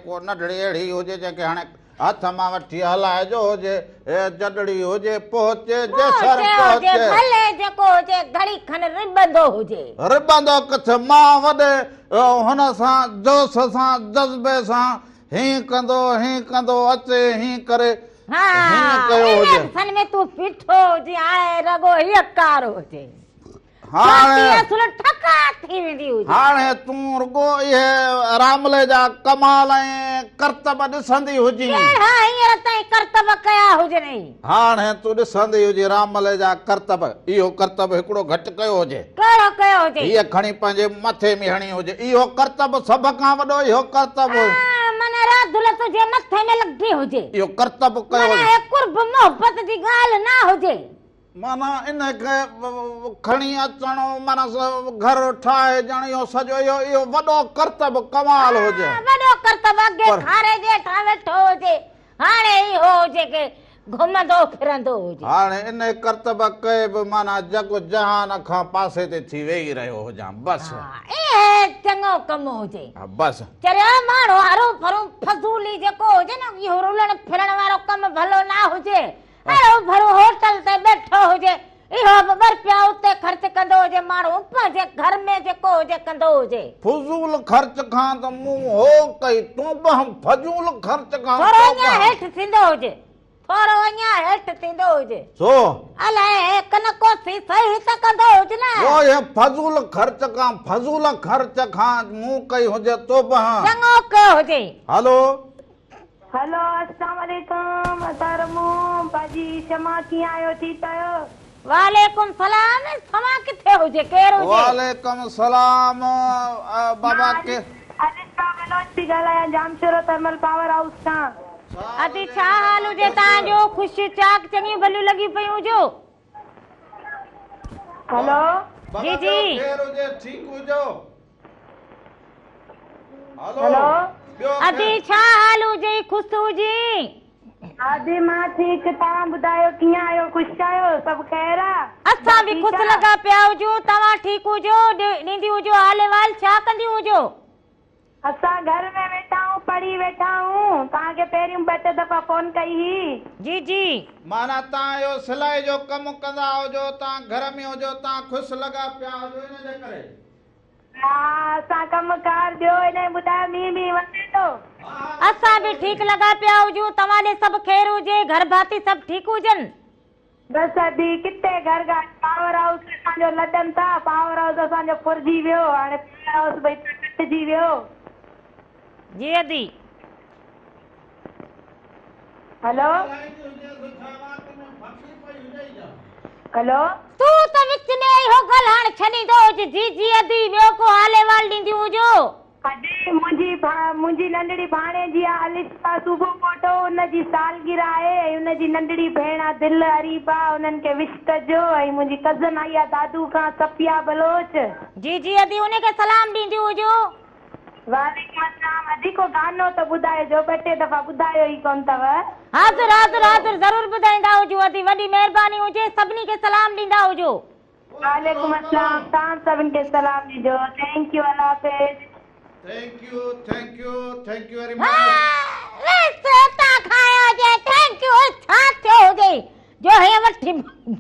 को नंढड़ी अहिड़ी हुजे जेके हाणे हथ मां वठी हलाइजो हुजे हे जॾड़ी हुजे पहुचे जेसर पहुचे भले जेको हुजे घड़ी खन रिबंदो हुजे रिबंदो किथे मां वॾे हुन सां जोश सां जज़्बे सां ही कंदो अचे ही करे हाँ कयो हुजे। इलेक्शन में तू पीठो हुजे हाणे रगो हीअ कार हुजे हाणे ठका थी वेंदी हुजे हाणे तूं रुगो इहे रामले जा कमाल ऐं करतब ॾिसंदी हुजी हाँ हींअर ताईं करतब कया हुजनि हाणे तूं ॾिसंदी हुजी रामले जा करतब इहो करतब हिकिड़ो घटि कयो हुजे कहिड़ो कयो हुजे हीअ खणी पंहिंजे मथे में हणी हुजे इहो करतब सभ खां वॾो इहो करतब माना राधुल तुंहिंजे मथे में लॻी हुजे इहो करतब कयो माना हुजे हे कुर्ब मोहबत जी ॻाल्हि न हुजे माना इनखे खणी अचणो माना घर ठाहे ॼण इहो सॼो इहो वॾो करतब कमाल हुजे वॾो करतब अॻे खारे जे ठा वेठो हुजे हाणे इहो हुजे के घुमंदो फिरंदो हुजे हाणे इन करतब कए बि माना जग जहान खां पासे ते थी वेही रहियो हुजां बसि ए चङो कमु हुजे बसि चरिया माण्हू हरो भरो फज़ूली जेको हुजे न इहो रुलण फिरण वारो कमु भलो न हुजे हरो भरो होटल ते वेठो हुजे इहो ॿ रुपया उते ख़र्च कंदो हुजे माण्हू पंहिंजे घर में जेको हुजे कंदो हुजे फज़ूल ख़र्च खां त मूं हो कई तूं बि फज़ूल ख़र्च खां थोरो अञा हेठि थींदो हुजे थोरो अञा हेठि थींदो हुजे छो अलाए कनको सही त कंदो हुजे न ओ ये फज़ूल ख़र्च खां मूं कई हुजे तो बि चङो कयो हुजे हलो हेलो अस्सलाम वालेकुम तरमू बाजी शमा कीअं आहियो ठीकु आहियो वालेकुम सलाम समा किथे हुजे केरु हुजे वालेकुम सलाम बाबा के अलिस्ता मनोज थी ॻाल्हायां जामशोरो थर्मल पावर हाउस खां अदी छा हाल हुजे तव्हांजो ख़ुशी चाक चङियूं भलियूं लॻी पयूं हुजो हेलो जी जी केरु हुजे ठीक हुजो हेलो अदी छा हाल हुजे ख़ुशि हुजे आदि मां ठीकु तव्हां ॿुधायो कीअं आहियो ख़ुशि आहियो सभु ख़ैर आहे असां बि ख़ुशि लॻा पिया हुजो तव्हां ठीकु हुजो ॾींदी हुजो हाल अहिवाल छा कंदी हुजो असां घर में वेठा आहियूं पढ़ी वेठा आहियूं तव्हांखे पहिरियों 2-3 दफ़ा फोन कई हुई जी जी माना तव्हां इहो सिलाई जो कमु कंदा हुजो तव्हां घर में हुजो तव्हां ख़ुशि लॻा पिया हुजो इन जे करे हा असां कमकार ॿियो हिन ॿुधायो मींहुं वञे थो असां बि ठीकु लॻा पिया हुजूं तव्हां ॾे सभु ख़ैर हुजे घर भाती सभु ठीकु हुजनि बसि अदी किथे घर पावर हाउस असांजो लॾनि था पावर हाउस असांजो फुरजी वियो हाणे पावर हाउस भई कटिजी वियो जी अदी हेलो हेलो तू त विच में इहो ॻाल्हि हाणे छॾींदो हुजे जी अदी ॿियो को हाल अहिवाल ॾींदी हुजो अॼु मुंहिंजी नंढड़ी भाणे जी आहे अलिस्ता सुबुह कोटो हुनजी सालगिरह आहे ऐं हुनजी नंढड़ी भेण आहे दिल अरीबा हुननि खे विश कजो ऐं मुंहिंजी कज़न आई आहे दादू खां सफिया बलोच जी अदी उनखे सलाम ॾींदी हुजो वालेकुम अस्सलाम अदी को गानो त ॿुधाइजो 2-3 दफ़ा ॿुधायो ई कोन अथव हाज़िर ज़रूर ॿुधाईंदा हुजो अदी वॾी महिरबानी हुजे सभिनी खे सलाम ॾींदा हुजो वालेकुम अस्सलाम तव्हां सभिनि खे सलाम ॾिजो थैंक यू अल्लाह हाफ़िज़ थैंक यू वेरी मच ता खायो जे थैंक यू छा थियो हुजे जो हे वठी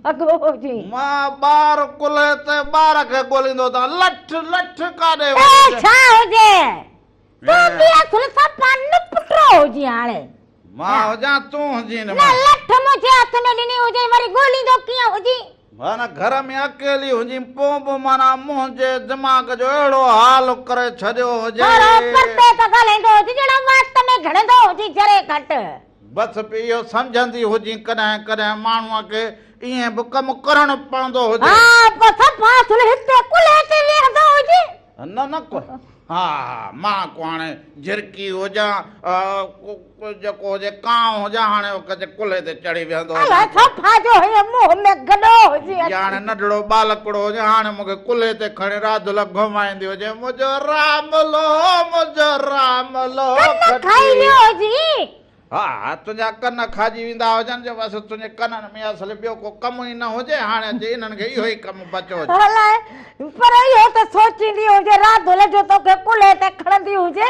भगो हुजे मां ॿार कुले ते ॿार खे ॻोल्हींदो था लठ काॾे छा हुजे तूं बि असुल सपा निपटो हुजे हाणे मां हुजां तूं हुजी न लठ मुंहिंजे हथ में ॾिनी हुजे वरी ॻोल्हींदो कीअं हुजी माना घर में अकेली हुजी पोइ बि माना मुंहिंजे दिमाग़ जो अहिड़ो हाल करे छॾियो हुजे परते त ॻाल्हाईंदो हुजे जहिड़ा वात में घणंदो हुजे जरे घटि बसि इहो सम्झंदी हुजी कॾहिं कॾहिं माण्हूअ खे ईअं बि कमु करणु पवंदो हुजे न हा मां को हाणे झिरकी हुजां जेको हुजे कांव हुजां हाणे कुल्हे ते चढ़ी वेहंदो हाणे नंढड़ो बालकड़ो हुजे हाणे मूंखे कुल्हे ते खणी राति लॻ घुमाईंदी हुजे मुंहिंजो रामलो हा तुंहिंजा कन खाजी वेंदा हुजनि जो बसि तुंहिंजे कननि में असुल ॿियो को कमु ई न हुजे हाणे इन्हनि खे इहो ई कमु बचियो हुजे पर इहो त सोचींदी हुजे राति जो तोखे कुल्हे ते खणंदी हुजे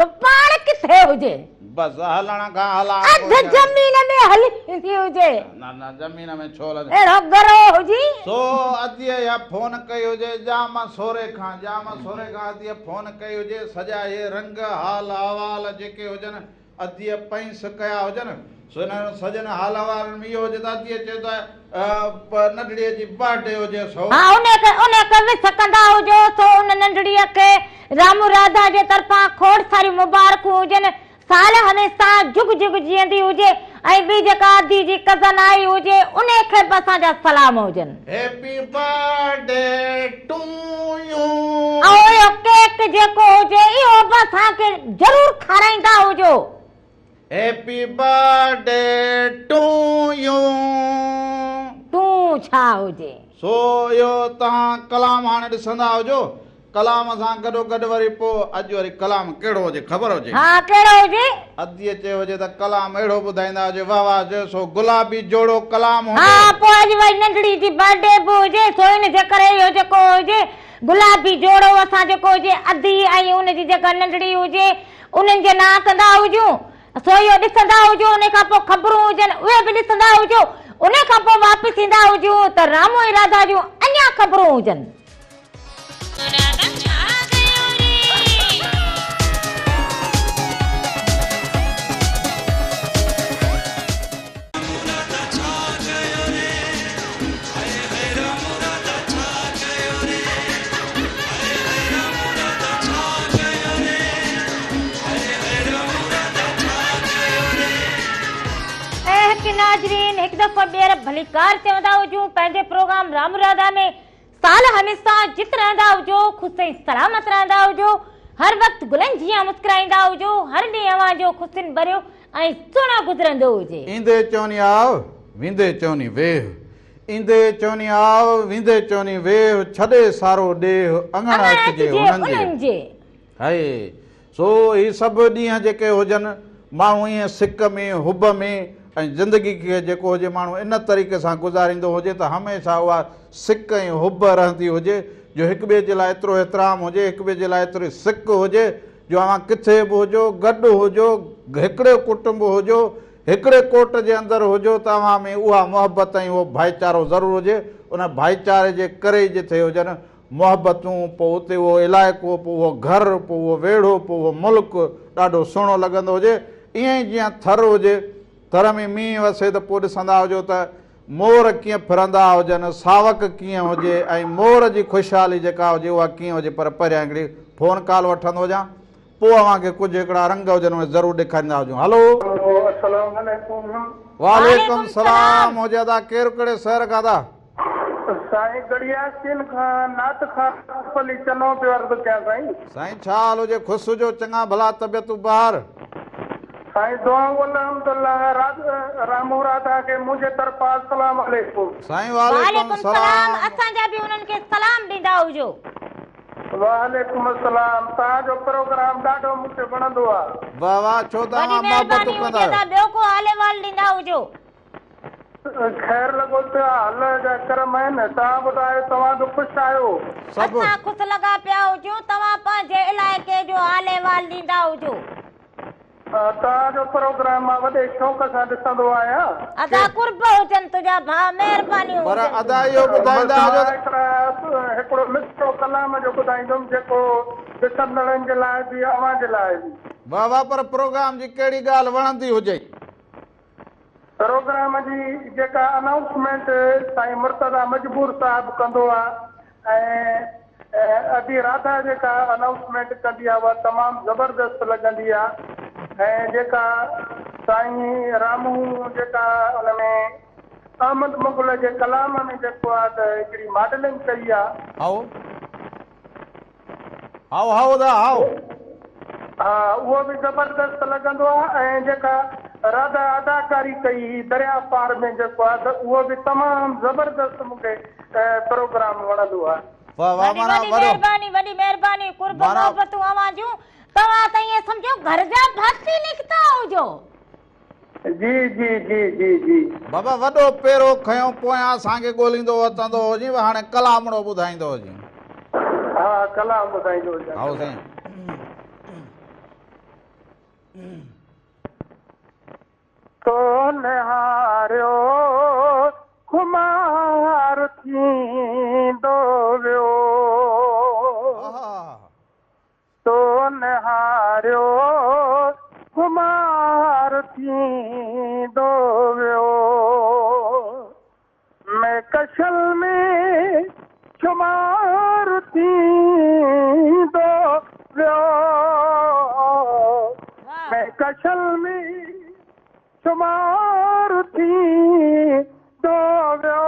त पाण किथे हुजे बस हलण खां हला अध जमीन में हली हुजे न जमीन में छो लॻे अहिड़ो गरो हुजी सो अदीअ या फोन कई हुजे जाम सोरे खां अदीअ फोन कई हुजे सॼा इहे रंग हाल अहवाल जेके हुजनि अदीअ पैंस कया हुजनि सो हिन सॼनि हाल अहवालनि में इहो हुजे त अदीअ चयो त नंढड़ीअ जी बर्थडे हुजे सो हाँ उन विस कंदा हुजो सो उन नंढड़ीअ खे रामू राधा जे तरफ़ां खोड़ सारी मुबारकूं हुजनि साल हमेशा जुग जुग जीअंदी हुजे ऐं ॿी जेका आदि जी कज़न आई हुजे उन खे बि असांजा सलाम हुजनि हैप्पी बर्थडे टू यू ऐं इहो केक जेको हुजे इहो बि असांखे ज़रूरु खाराईंदा हुजो हैप्पी बर्थडे टू यू तूं छा हुजे सो इहो तव्हां कलाम हाणे ॾिसंदा हुजो कलाम सां गॾोगॾु वरी पोइ अॼु वरी कलाम कहिड़ो हुजे ख़बर हुजे हा कहिड़ो हुजे अदीअ चयो हुजे त कलाम अहिड़ो ॿुधाईंदा हुजे वाह वाह जो सो गुलाबी जोड़ो कलाम हुजे हा पोइ अॼु वरी नंढड़ी जी बर्थडे बि हुजे सो इन जे करे इहो जेको हुजे गुलाबी जोड़ो असां जेको हुजे अदी ऐं उनजी जेका नंढड़ी हुजे उन्हनि जे नाम कंदा हुजूं सो इहो ॾिसंदा हुजो उन खां पोइ ख़बरूं हुजनि उहे बि ॾिसंदा हुजो उन खां पोइ वापसि ईंदा हुजूं त रामू ऐं राधा जूं अञा ख़बरूं हुजनि नाज़रीन एक दफ़ा ॿीहर भलीकार चवंदा हुजूं पंहिंजे प्रोग्राम राम राधा में साल हमेशा जित रहंदा हुजो ख़ुशि ऐं सलामत रहंदा हुजो हर वक़्तु गुलनि जीअं मुस्कुराईंदा हुजो हर ॾींहुं अव्हांजो ख़ुशियुनि भरियो ऐं सुहिणो गुज़रंदो हुजे ईंदे चवनी आव वेंदे चवनी वेह ईंदे चवनी आव वेंदे चवनी वेह छॾे सारो ॾेह अङण अचिजे उन्हनि जे हाय सो ही सभु ॾींहं जेके हुजनि माण्हू ईअं सिक में हुब में ऐं ज़िंदगी खे जेको हुजे माण्हू इन तरीक़े सां गुज़ारींदो हुजे त हमेशह उहा सिक ऐं हुब रहंदी हुजे जो हिक ॿिए जे लाइ एतिरो एतिराम हुजे हिक ॿिए जे लाइ एतिरी सिक हुजे जो अव्हां किथे बि हुजो गॾु हुजो हिकिड़े कुटुंब हुजो हिकिड़े कोट जे अंदरि हुजो त अव्हां में उहा मोहबत ऐं उहो भाईचारो ज़रूरु हुजे उन भाईचारे जे करे ई जिथे हुजनि मोहबतूं पोइ उते उहो इलाइक़ो पोइ उहो घरु पोइ उहो वेढ़ो पोइ उहो मुल्क ॾाढो सुहिणो लॻंदो हुजे ईअं ई जीअं थर हुजे थर में मींहुं वसे त पोइ ॾिसंदा हुजो त मोर कीअं फिरंदा हुजनि सावक कीअं हुजे ऐं मोर जी ख़ुशहाली जेका हुजे उहा कीअं हुजे पर पहिरियां हिकिड़ी फ़ोन कॉल वठंदो हुजां पोइ अव्हांखे कुझु हिकिड़ा रंग हुजनि उहे ज़रूरु ॾेखारींदा हुजूं हलो वालेकुम सलाम हुजादा केरु कहिड़े शहर खां था साईं गड़ियासीन खां नात खां पली चनो पियो अर्ज़ कयां साईं छा हाल हुजे ख़ुशि हुजो चङा भला तबियतूं ॿार साईं दुआ अल्हम्दुलिल्लाह रामू राधा के मुझे तरफा अस्सलाम वालेकुम साईं वालेकुम सलाम असांजा बि उन्हनि खे सलाम ॾींदा हुजो वालेकुम अस्सलाम तव्हांजो प्रोग्राम ॾाढो मूंखे वणंदो आहे वाह वाह छो तव्हां मोहबत कंदा ॿियो को हाल अहवाल ॾींदा हुजो खैर लॻो त हल जा करम आहिनि तव्हां ॿुधायो तव्हां बि ख़ुशि आहियो सभु असां ख़ुशि लॻा पिया हुजूं तव्हां पंहिंजे इलाइक़े जो हाल अहवाल ॾींदा हुजो तव्हांजो प्रोग्राम मां वॾे शौक़ सां ॾिसंदो आहियां अदा कुर्ब हुजनि तुंहिंजा भाउ महिरबानी पर अदा इहो ॿुधाईंदा हुजो हिकिड़ो मिठो कलाम जो ॿुधाईंदुमि जेको ॾिसंदड़नि जे लाइ बि अव्हां जे लाइ बि वाह वाह पर प्रोग्राम जी कहिड़ी ॻाल्हि वणंदी हुजे प्रोग्राम जी जेका अनाउंसमेंट साईं मुर्तज़ा मजबूर साहिबु कंदो आहे ऐं अदी राधा जेका अनाउंसमेंट कंदी आहे उहा तमामु ज़बरदस्त लॻंदी आहे ऐं जेका साईं रामू जेका हुन में अहमद मुगल जे कलाम में जेको आहे त हिकिड़ी मॉडलिंग कई आहे हा उहो बि ज़बरदस्त लॻंदो आहे ऐं जेका राधा अदाकारी कई दरिया पार में जेको आहे त उहो बि तमामु ज़बरदस्त मूंखे प्रोग्राम वणंदो आहे महिरबानी वॾी महिरबानी कुर्ब मोहबतूं अवां जूं तव्हां त ईअं सम्झो घर जा भक्ति निकिता हुजो जी जी जी जी जी बाबा वॾो पेरो खयो पोयां असांखे ॻोल्हींदो वतंदो हुजे हाणे कलामड़ो ॿुधाईंदो हुजे हा कलाम ॿुधाईंदो हुजे हा साईं तो निहारियो खुमार थींदो वियो तो निहारियो खुमार थींदो वियो मैं कशल में शुमार थींदो वियो मैं कशल में शुमार थींदो वियो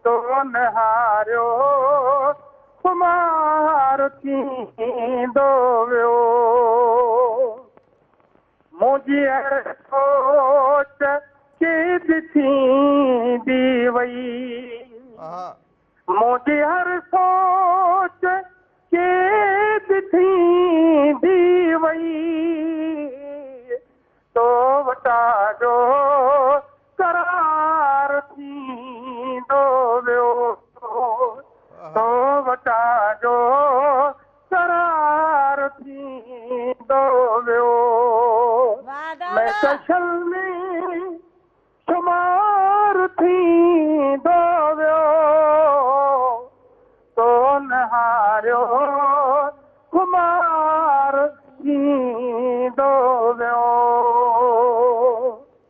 तो निहारियो खुमार थींदो वियो मुंहिंजी हर सोच कैद थींदी वई मुंहिंजी हर सोच कैद थींदी वई तो वटा जो करार थींदो वियो तो वटा जो करार थींदो वियो मैं कशल में शुमार थींदो वियो तो निहारियो खुमार थींदो वियो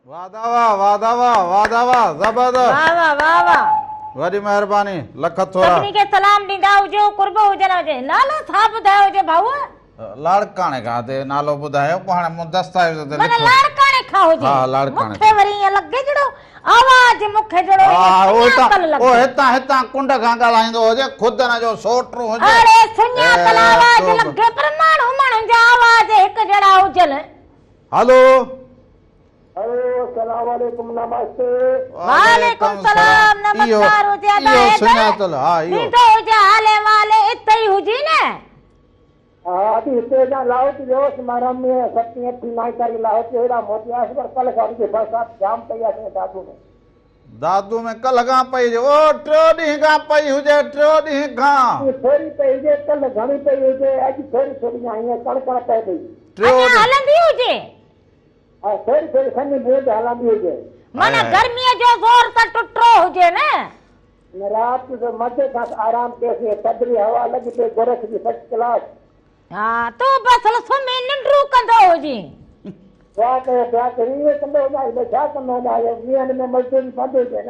वाह ज़बरदस्त वाह वाह वाह वाह वॾी महिरबानी लख थोरा सभिनी खे सलाम ॾींदा हुजो कुर्ब हुजण हुजे नालो छा ॿुधायो हुजे भाऊ लाड़काणे खां ते नालो ॿुधायो पोइ हाणे मूं दस्तावेज़ ते माना लिखो लाड़काणे खां हुजे हा, लाड़काणे मूंखे वरी ईअं लॻे जहिड़ो आवाज़ मूंखे जहिड़ो ओ हितां कुंड खां ॻाल्हाईंदो हुजे खुदन जो सोटू हुजे अरे सुञातल आवाज़ लॻे पर माण्हुनि जा आवाज़ हिकु जहिड़ा हुजनि हलो अस्सलाम वालेकुम नमस्ते वालेकुम सलाम नमस्कार हुजे इहो सुञातल हा इहो नींदो हुजे हाले वाले इते ई हुजी न अभी हिते जा लाहौत जो मारम में 7-8 तारीख़ लाहौत जो हेड़ा मोतियास पर कल खां वठी बरसात जाम पई आहे दादू में कल खां पई हुजे ओ 3 ॾींहं खां पई हुजे 3 ॾींहं खां थोड़ी पई हुजे कल घणी पई हुजे अॼु थोड़ी हीअं कणकण पए पई हलंदी हुजे थोड़ी खनी बूंद हलंदी हुजे माना गर्मीअ जो ज़ोर त टुटरो हुजे न रात जो मथे खां आराम कयोसीं थधरी हवा लॻी पई गोरख जी फर्स्ट क्लास हा तूं बस सुम्ही निंड्रू कंदो हुजी छा कयो कंदो हुजां छा कंदो हुजां वीहनि में मज़दूरी बंद हुजे न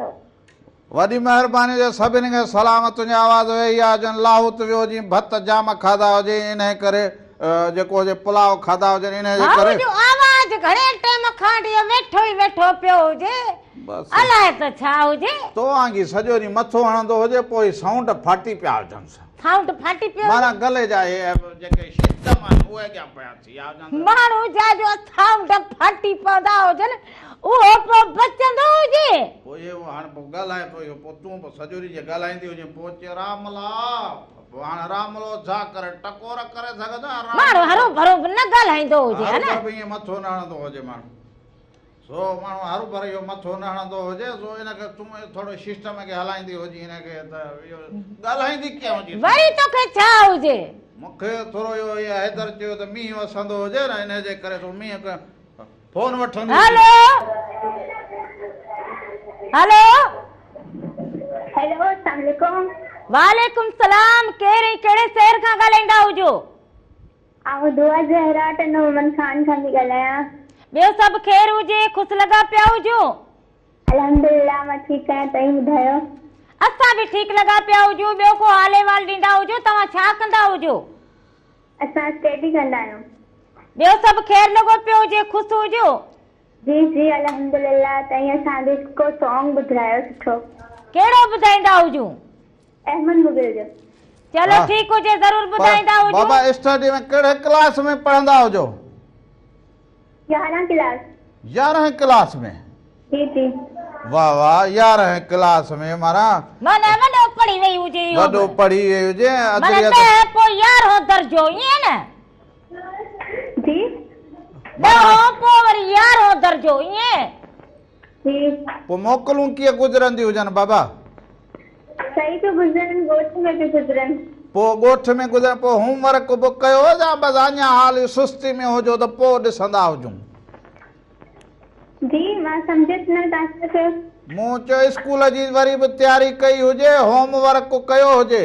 वॾी महिरबानी जो सभिनी खे सलाम तुंहिंजी आवाज़ वेई आहे जन लाहौत वियो जी भत जाम खाधा हुजे इन करे जेको हुजे पुलाव खाधा हुजनि इन जे करे आवाज़ घणे टाइम खां वेठो ई वेठो पियो हुजे अलाए त छा हुजे तो वांगी सॼो ॾींहुं मथो हणंदो हुजे पोइ साउंड फाटी पिया हुजनि साउंड फाटी पियो माना गले जा जेके सिस्टम आहिनि उहे क्या पिया थी हुजनि माण्हू जा जो साउंड फाटी पवंदा हुजनि उहो पोइ बचंदो हुजे पोइ इहो हाणे पोइ ॻाल्हाए पोइ तूं सॼो ॾींहुं जे ॻाल्हाईंदी हुजे पोइ चए रामला हाणे रामलो छा करे टकोर करे सघंदा माण्हू हरू भरू न ॻाल्हाईंदो हुजे हा न ईअं मथो न हणंदो हुजे माण्हू सो माण्हू हरू भरू इहो मथो न हणंदो हुजे सो इनखे तूं थोरो सिस्टम खे हलाईंदी हुजे हिनखे त इहो ॻाल्हाईंदी कीअं हुजे वरी तोखे छा हुजे मूंखे थोरो इहो हैदर चयो त मींहुं वसंदो हुजे न इन जे करे तूं मींहुं फोन वठंदी हेलो हेलो हेलो अस्सलाम वालेकुम वालेकुम सलाम कहिड़े शहर खां ॻाल्हाईंदा हुजो आऊं दुआ ज़हरा मोहम्मद खान खां थी ॻाल्हायां ॿियो सभु ख़ैर हुजे ख़ुशि लॻा पिया हुजो अल्हम्दुलिल्लाह मां ठीकु आहियां तव्हीं ॿुधायो असां बि ठीकु लॻा पिया हुजो ॿियो को हाल अहिवाल ॾींदा हुजो तव्हां छा कंदा हुजो असां स्टडी कंदा आहियूं ॿियो सभु ख़ैर लॻो पियो हुजे ख़ुशि हुजो जी जी अल्हम्दुलिल्लाह तव्हीं असांखे को सॉन्ग ॿुधायो सुठो कहिड़ो ॿुधाईंदा हुजो अहमद मुगिल जो चलो ठीकु हुजे ज़रूरु ॿुधाईंदा हुजो बाबा स्टडी में कहिड़े क्लास में पढ़ंदा हुजो 11 क्लास 11 क्लास में जी जी वाह वाह 11 क्लास में मारा माना वॾो पढ़ी वई हुजे वॾो पढ़ी वई हुजे माना त पोइ 11हों दर्जो ईअं न जी पोइ वरी 11हों दर्जो ईअं जी पोइ मोकलूं कीअं गुज़रंदी हुजनि बाबा सही तो गुज़रन ॻोठ में बि गुज़रन पोइ ॻोठ में गुज़र पोइ होमवर्क बि कयो या बसि अञा हाल सुस्ती में हुजो त पोइ ॾिसंदा हुजूं जी मां समझत न तव्हां मूं चयो स्कूल जी वरी बि तयारी कई हुजे, होमवर्क कयो हुजे।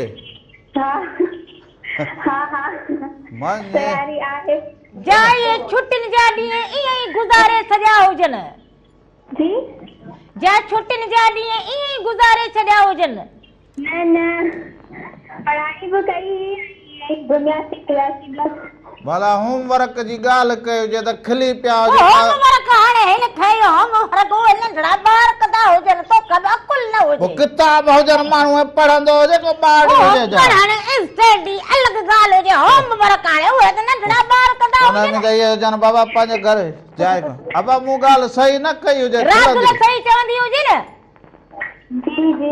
हा हा हा मन तयारी आहे। जा ये छुट्टियुनि जा ॾींहं ईअं ई गुज़ारे छॾिया हुजनि। जी जा छुट्टियुनि जा ॾींहं ईअं ई गुज़ारे छॾिया हुजनि। न न पढ़ाई बि कई ऐं घुमियासीं क्लासी बस। भला होमवर्क जी ॻाल्हि कई हुजे त खिली पिया हुजे। होमवर्क हाणे हिन खयो होमवर्क उहे नंढड़ा ॿार कंदा हुजनि तो कब अकुल न वो हुजे। किताब हुजनि माण्हू पढ़ंदो हुजे को ॿार हुजे जा। हाणे स्टडी अलॻि ॻाल्हि हुजे, होमवर्क हाणे उहे त नंढड़ा ॿार कंदा हुन में त इहे हुजनि बाबा पंहिंजे घर जाए अबा मूं ॻाल्हि सही न कई हुजे। राहुल सही चवंदी हुजे न। जी जी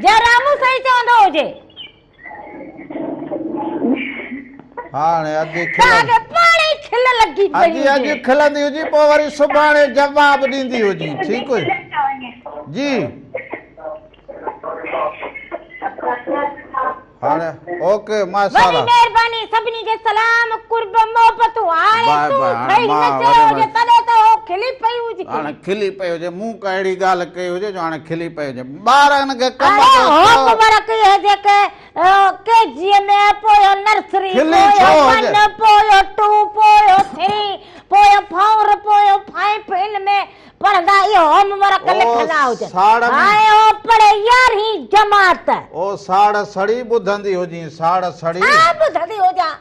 जा रामू सही चवंदो हुजे। हाणे अॼु तव्हांखे पाणी खिल लॻी पई अॼु खिलंदी हुजी पोइ वरी सुभाणे जवाब ॾींदी हुजी। ठीकु हुई जी। हाणे ओके माशाल्लाह। वॾी महिरबानी सभिनी खे सलाम कुर्ब मोहबतूं। हाणे बाय तूं बाय, हाणे सही न मां चयो वरी हुजे तॾहिं त हो खिली पई हुजे। हाणे खिली पई हुजे, मूं का अहिड़ी ॻाल्हि कई हुजे जो हाणे खिली पई हुजे। ॿारनि खे कम होमवर्क इहे जेके केजीअ में पोयो नर्सरी खिली पोयो छो वन हुजे? पोयो टू पोयो थ्री पोयो फोर पोयो फाइव इन में पढ़ंदा इहो होमवर्क ओ, लिखंदा हुजनि। साड़ में- हाणे हो पढ़े 11वीं जमात। ओ साड़ सड़ी ॿुधंदी हुजी, साड़ सड़ी हा ॿुधंदी हुजां।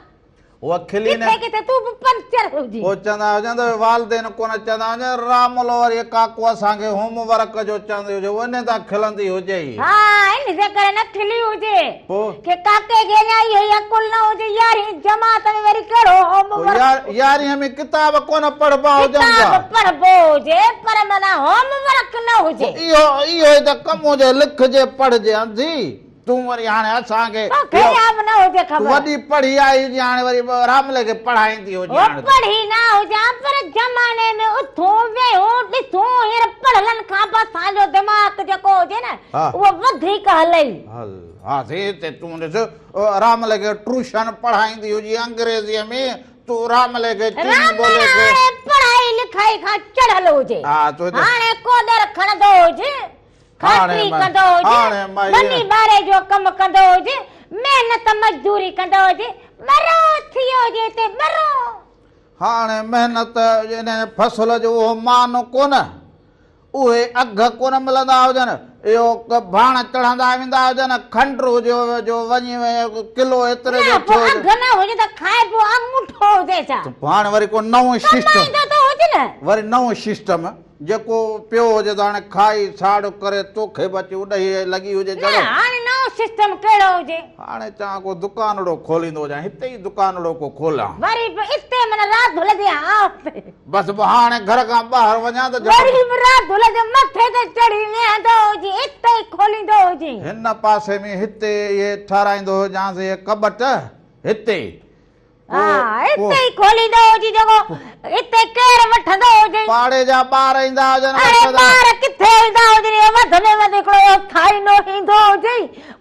उहा खिली न किथे किथे तूं बि पंचर हुजी। वो चवंदा हुजनि त वालदेन कोन चवंदा हुजनि रामुलो वरी काको असांखे होमवर्क जो चवंदी हुजे वञे त खिलंदी हुजे ई। हा इन जे करे न खिली हुजे पोइ के काके खे अञा इहो ई अकुल न हुजे 11वीं जमात में वरी कहिड़ो होमवर्क। यारहीं में किताब कोन पढ़बा हुजनि किताब पढ़बो हुजे पर माना होमवर्क न हुजे। इहो इहो ई त कमु हुजे लिखजे पढ़जे अंधी। तूं वरी हाणे असांखे न हुजे ख़बर वॾी पढ़ी आई हुजे हाणे वरी रामले खे पढ़ाईंदी हुजे। पढ़ी न हुजां पर ज़माने में उथूं वेहूं ॾिसूं हींअर पढ़लनि खां पोइ असांजो दिमाग़ जेको हुजे न उहो वधीक हलई। हा ते तूं ॾिस रामले खे ट्यूशन पढ़ाईंदी हुजे अंग्रेजीअ में तूं रामले खे पढ़ाई लिखाई खां चढ़ल हुजे। हाणे कोडर खणंदो हुजे खत्री कंदो हुजे बनी बारे जो कमु कंदो हुजे महिनत मजदूरी कंदो हुजे मरो थियो हुजे ते मरो। हाणे महिनत फसल जो उहो मान कोन उहे अघ कोन मिलंदा हुजनि। इहो भाण चढ़ंदा वेंदा हुजनि खंड हुजे जो वञी किलो एतिरे जो अघ न हुजे त खाइबो अंगूठो हुजे छा। हाणे वरी को नओं सिस्टम हुजे न वरी नओं सिस्टम जेको पियो हुजे त हाणे खाई साड़ करे तोखे बची उॾही लॻी हुजे। हाणे नओं सिस्टम कहिड़ो हुजे। हाणे चवां को दुकानड़ो खोलींदो हुजां हिते ई दुकानड़ो को खोलां वरी हिते मन रात हुलजे बस हाणे घर खां ॿाहिरि वञा त वरी रात हुलजे मथे ते चढ़ी वेहंदो हुजे हिते ई खोलींदो हुजे। हिन पासे में हिते इहे ठाराईंदो हुजांसि इहे कबट हिते हिते ई खोलींदो हुजे जेको हिते केरु वठंदो हुजे। पाड़े जा ॿार ईंदा हुजनि ॿार किथे ईंदा हुजनि वध में वधि हिकिड़ो थाईनो ईंदो हुजे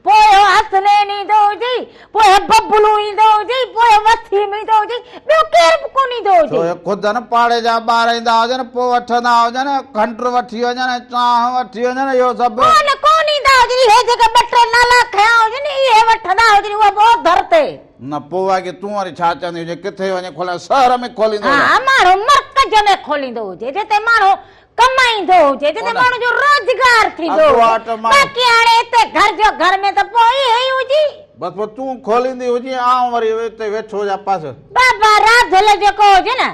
पोइ हसनैन ईंदो हुजे पोइ बबलू ईंदो हुजे पोइ वसीम ईंदो हुजे ॿियो केरु बि कोन ईंदो हुजे। ख़ुदि न पाड़े जा ॿार ईंदा हुजनि पोइ वठंदा हुजनि खंड वठी वञनि चांहि वठी वञनि इहो सभु कोन ईंदा हुजनि। इहे जेके ॿ टे नाला खया हुजनि इहे वठंदा हुजनि उहा बहुत दर ते न पोइ आहे की तूं वरी छा चवंदी हुजे किथे वञे खोले शहर में खोलींदो माण्हू मर्कज़ में खोलींदो हुजे जिते माण्हू कमाईंदो हुजे जिते माण्हू जो रोजगार थींदो बाक़ी हाणे हिते घर जो घर में त पोइ ई हुजे बस पोइ तूं खोलींदी हुजे आउं वरी हिते वेठो हुजां पासे बाबा राधल जेको हुजे न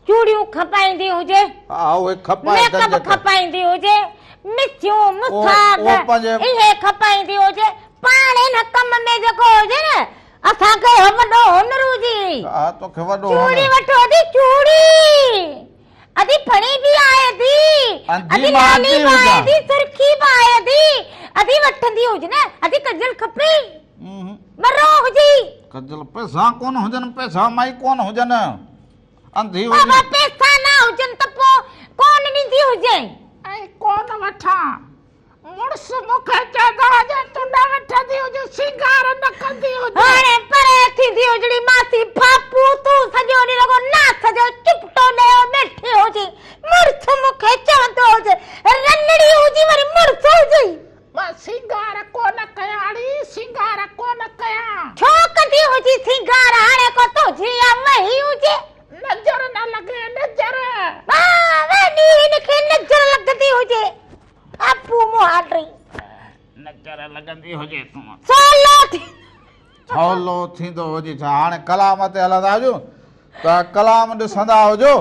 चूड़ियूं खपाईंदी हुजे हा उहे मेकअप खपाईंदी हुजे मिठियूं मुसाग इहे खपाईंदी हुजे पाण हिन कम में जेको हुजे न असांखे वॾो हुनर हुजे। हा तोखे वॾो चूड़ी वठो थी चूड़ी अदी फणी भी आए थी अदी लाली भी आए थी सुर्खी भी आए थी अदी वठंदी हुजे न अदी कजल खपे मरो हुजे कजल पैसा कोन हुजन पैसा माई कोन हुजन अंधी हुजे बाबा पैसा ना हुजन त पो कोन नींदी हुजे ऐं कोन वठा मुड़स मुखे चवंदा हुजे तूं न वठंदी हुजे सिंगार न कंदी हुजे हाणे परे थींदी हुजड़ी मासी बापू तूं सॼो ॾींहुं रुॻो नाथ जो चिपटो ॾेयो वेठी हुजे मुड़स मुखे चवंदा सिंगार कोन कयाड़ी सिंगार कोन कया छो कंदी हुजी सिंगार हाणे को तो जिया वही हुजे नजर न लगे नजर वे नी इनखे नजर लगदी हुजे आपू मुहाडरी नजर लगंदी हुजे तू छौलो थींदो हुजे छा हाणे कलाम ते हलंदा हुजूं त कलाम ॾिसंदा हुजो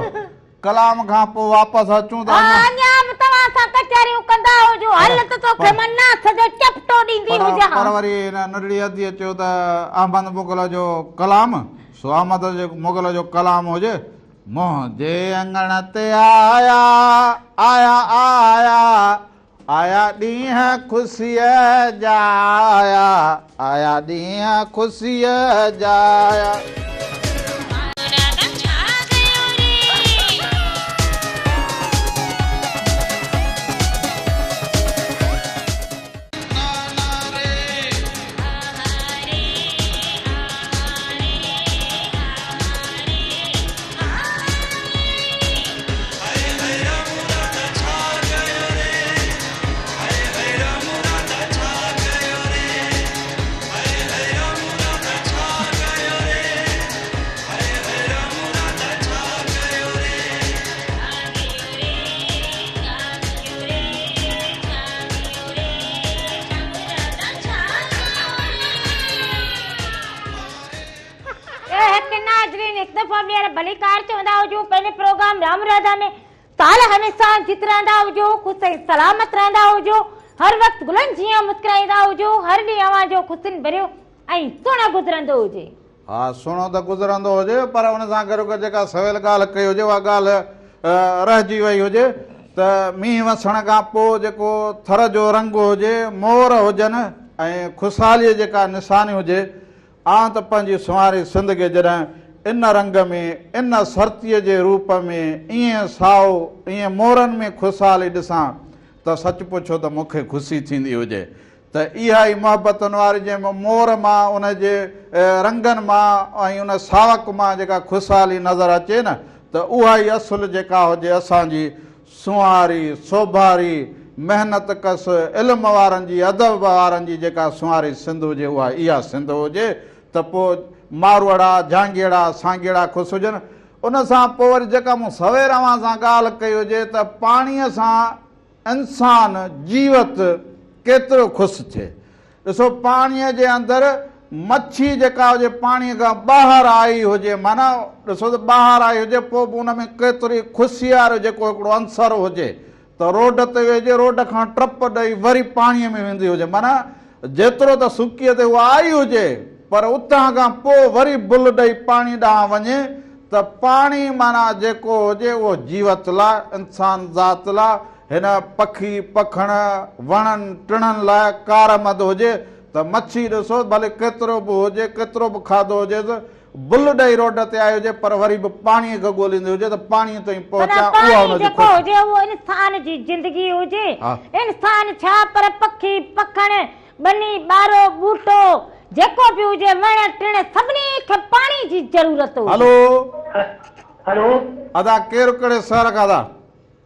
कलाम खां पोइ वापसि अचूं त अञा बि तव्हां सां कचहरियूं कंदा हुजो हालत तोखे मना सॼो चपटो ॾींदी हुजे पर वरी हिन नंढड़ी हदीअ चयो त अहमद मुगल जो कलाम सो अहमद जो मुगल जो कलाम हुजे मुंहिंजे अंगण ते आया आया आया आया ॾींहं ख़ुशीअ जा आया आया ॾींहं ख़ुशीअ जा आया भलीकार चवंदा हुजो पहले प्रोग्राम राम राधा में साल हमेशा जित रहंदा हुजो ख़ुश ऐं सलामत रहंदा हुजो हर वक्त गुलनि जीअं मुस्कुराईंदा हुजो हर ॾींहुं अवां जो ख़ुशियुनि भरियो ऐं सुहिणो गुज़रंदो हुजे हा सुहिणो त गुज़रंदो हुजे पर हुन सां गॾु जेका सवेल ॻाल्हि कई हुजे उहा ॻाल्हि रहिजी वई हुजे त मींहुं वसण खां पोइ जेको थर जो रंग हुजे मोर हुजनि ऐं ख़ुशहालीअ जेका निशानी हुजे आउं त पंहिंजी सुवारी ज़िंदगी जॾहिं इन रंग में इन सरतीअ जे रूप में ईअं साओ ईअं मोरनि में ख़ुशहाली ॾिसां त सच पुछो त मूंखे ख़ुशी थींदी हुजे त इहा ई मोहबतुनि वारी जंहिंमें मोर मां उन जे रंगनि मां ऐं उन सावक मां जेका ख़ुशहाली नज़र अचे न त उहा ई असुलु जेका हुजे असांजी सुवारी सोभारी महिनत कस इल्म वारनि जी अदब वारनि जी जेका सुवारी सिंध हुजे उहा इहा सिंध हुजे त पोइ मारवाड़ा झांगेड़ा सांगेड़ा ख़ुशि हुजनि उन सां पोइ वरी जेका मूं सवेर अवां सां ॻाल्हि कई हुजे त पाणीअ सां इंसान जीवत केतिरो ख़ुशि थिए ॾिसो पाणीअ जे अंदरि मच्छी जेका हुजे पाणीअ खां ॿाहिरि आई हुजे माना ॾिसो त ॿाहिरि आई हुजे पोइ बि उन में केतिरी ख़ुशी वारो जेको हिकिड़ो अंसर हुजे त रोड ते वेहिजे रोड खां टप ॾेई वरी पाणीअ में वेंदी हुजे माना जेतिरो त सुकीअ ते उहा आई हुजे पर उतां खां पोइ वरी बुल ॾेई पाणी ॾांहुं वञे त पाणी माना जेको हुजे उहो जीवत लाइ इंसान ज़ात लाइ हिन पखी पखण वणनि टिणनि लाइ कारमद हुजे त मच्छी ॾिसो भले केतिरो बि हुजे केतिरो बि खाधो हुजे त बुल ॾेई रोड ते आयो हुजे पर वरी बि पाणीअ खे ॻोल्हींदी हुजे त पाणीअ ताईं पहुचां उहा हुनजी जेको हुजे उहो इंसान जी ज़िंदगी हुजे इंसान छा पर पखी पखण बनी ॿारो ॿूटो जेको भी हुजे वण टिण सभिनी खे पाणी जी ज़रूरत हुजे हेलो हेलो अदा केरु कहिड़े शहर खां अदा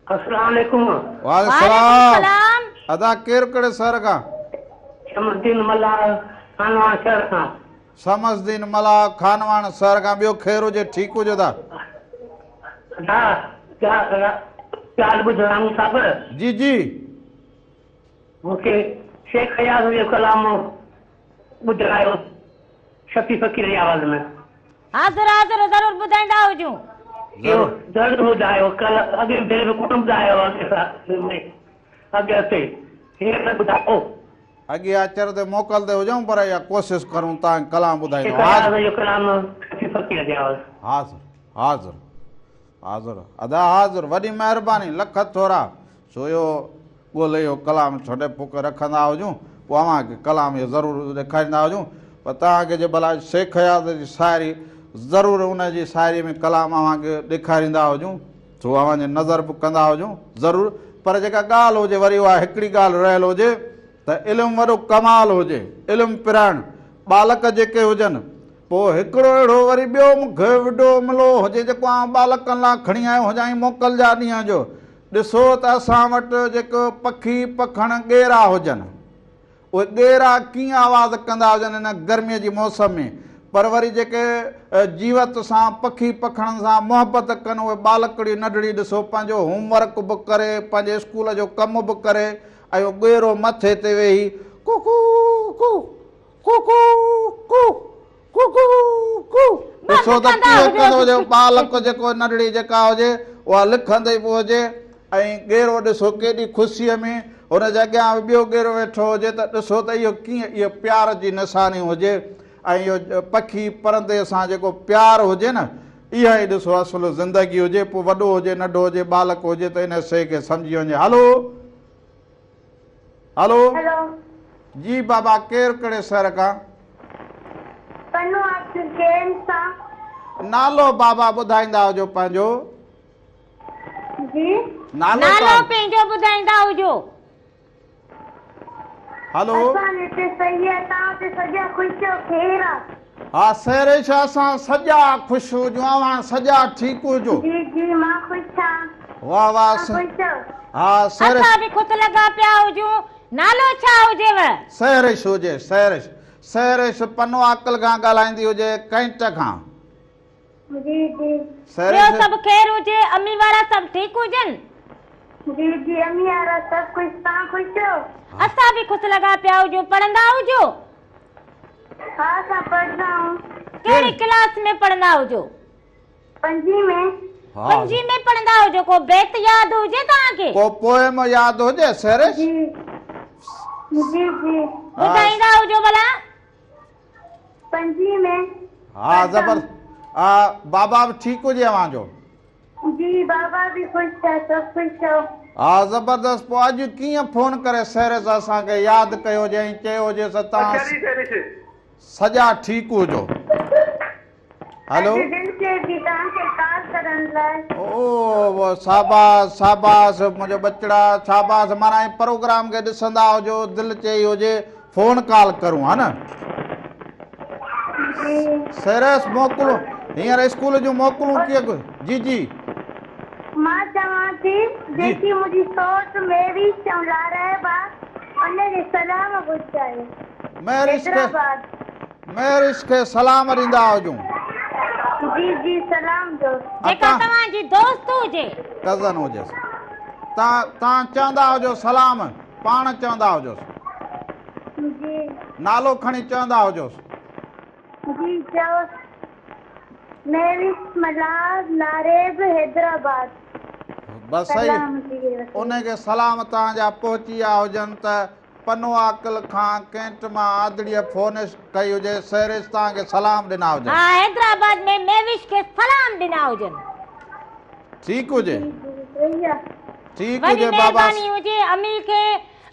अस्सलाम वालेकुम वालेकुम सलाम अदा केरु कहिड़े शहर खां शमसुद्दीन मल्ला खानवान शहर खां शमसुद्दीन मल्ला खानवान शहर खां ॿियो ख़ैर हुजे ठीकु हुजे दा ॻाल्हि ॿुधायूं साहिब जी जी मूंखे शेख हयात जो कलाम ॿुधायो शफी फ़कीर जी आवाज़ में हाज़िर हाज़िर ज़रूर ॿुधाईंदा हुजूं ज़रूर ॿुधायो कल अॻे भेरे में कोन ॿुधायो अॻे हीअं ॿुधायो अॻे अचर ते मोकिलंदे हुजऊं पर इहा कोशिशि करूं तव्हां कलाम ॿुधाईंदो हाज़िर हाज़िर हाज़िर अदा हाज़िर वॾी महिरबानी लख थोरा छो इहो ॻोल्हे इहो कलाम छॾे फुक रखंदा हुजूं पोइ अव्हांखे कलाम इहो ज़रूरु ॾेखारींदा हुजूं पर तव्हांखे जे भला शेख हयात जी शाइरी ज़रूरु उनजी शाइरी में कलाम अव्हांखे ॾेखारींदा हुजूं छो अव्हांजी नज़र बि कंदा हुजूं ज़रूरु पर जेका ॻाल्हि हुजे वरी उहा हिकिड़ी ॻाल्हि रहियल हुजे त इल्मु वॾो कमाल हुजे इल्मु पिराइण बालक जेके हुजनि पोइ हिकिड़ो अहिड़ो वरी ॿियो मूंखे वॾो मिलो हुजे जेको आउं बालकनि लाइ खणी आयो हुजां मोकल जा ॾींहं जो ॾिसो त असां वटि जेको पखी पखण ॻेरा हुजनि उहे ॻेरा कीअं आवाज़ कंदा हुजनि हिन गर्मीअ जी मौसम में, पर वरी जेके जीवत सां पखी पखणनि सां मुहबत कनि उहे बालकड़ी नंढड़ी ॾिसो पंहिंजो होमवर्क बि करे, पंहिंजे स्कूल जो कमु बि करे, ऐं ॻेरो मथे ते वेही कुकू कू कुकू कू कुकू कू ॾिसो त कीअं कंदो हुजे। बालक जेको नंढड़ी जेका हुजे उहा लिखंदे बि हुजे, ऐं ॻेरो ॾिसो केॾी ख़ुशीअ में हुन जे अॻियां ॿियो ॻेरो वेठो हुजे, त ॾिसो त इहो कीअं इहो प्यार जी निशानी हुजे। ऐं इहो पखी परंदे सां जेको प्यार हुजे न, इहा ई ॾिसो असुलु ज़िंदगी हुजे, पोइ वॾो हुजे नंढो हुजे बालक हुजे त इन शइ खे सम्झी वञे। हलो हलो जी बाबा, केरु कहिड़े शहर खां? नालो बाबा ॿुधाईंदा हुजो पंहिंजो। नालो पंहिंजो ॿुधाईंदा हुजो। हलो हा सैरेश, असां सॼा ख़ुशि हुजूं, अवां सॼा ठीकु हुजो। वाह वाह। हा सैरेश, असां बि ख़ुशि लॻा पिया हुजूं। नालो छा हुजेव? सैरेश हुजे, सैरेश। सैरेश पनो अकल खां ॻाल्हाईंदी हुजे, कैंट खां। ॿियो सभु ख़ैर हुजे? अम्मी वारा सभु ठीकु हुजनि? असां बि ख़ुशि लॻा पिया हुजूं। पढ़ंदा हुजो? कहिड़ी क्लास में पढ़ंदा हुजो? 5वीं में। 5वीं में पढ़ंदा हुजो। को बेत यादि हुजे तव्हांखे? को पोएम यादि हुजे सैरेश? ॿुधाईंदा हुजो भला। 5वीं में। हा ज़बर। बाबा बि ठीकु हुजे अवां जो? जी बाबा भी खुश है, सब खुश हो। हाँ जबरदस्त। पोइ अॼु कीअं फोन करे सैरेश असांखे यादि कयो जे, चयो हुजे त तव्हां सॼा ठीकु हुजो। हेलो ओ शाबाश शाबाश मुंहिंजो बचड़ा, शाबाश। माना प्रोग्राम खे ॾिसंदा हुजो, दिलि चई हुजे फोन कॉल करूं, हा न? सैरेश मोकिलूं हींअर स्कूल जूं मोकिलूं कीअं? जी जी मां चवां थी जेकी मुंहिंजी सोच मेरी चवला रहे बा उनखे सलाम ॿुधायो। मेरिश खे सलाम ॾींदा हुजूं। जी जी सलाम दो। जेका तव्हांजी दोस्त हुजे, कज़न हुजे, तव्हां चवंदा हुजो सलाम, पाण चवंदा हुजो। जी नालो खणी चवंदा हुजो। जी चओ। मेरिश मलाज नारेब हैदराबाद। बस सही, उनखे सलाम तव्हांजा पहुची विया हुजनि त पनो अकल खां कैंट मां आदड़ीअ फोन कई हुजे, सैरेश तव्हांखे सलाम ॾिना हुजनि। हा हैदराबाद में मेविश खे सलाम ॾिना हुजनि। ठीकु हुजे, ठीकु वॾी हुजे बाबा। महिरबानी हुजे। अमीर खे,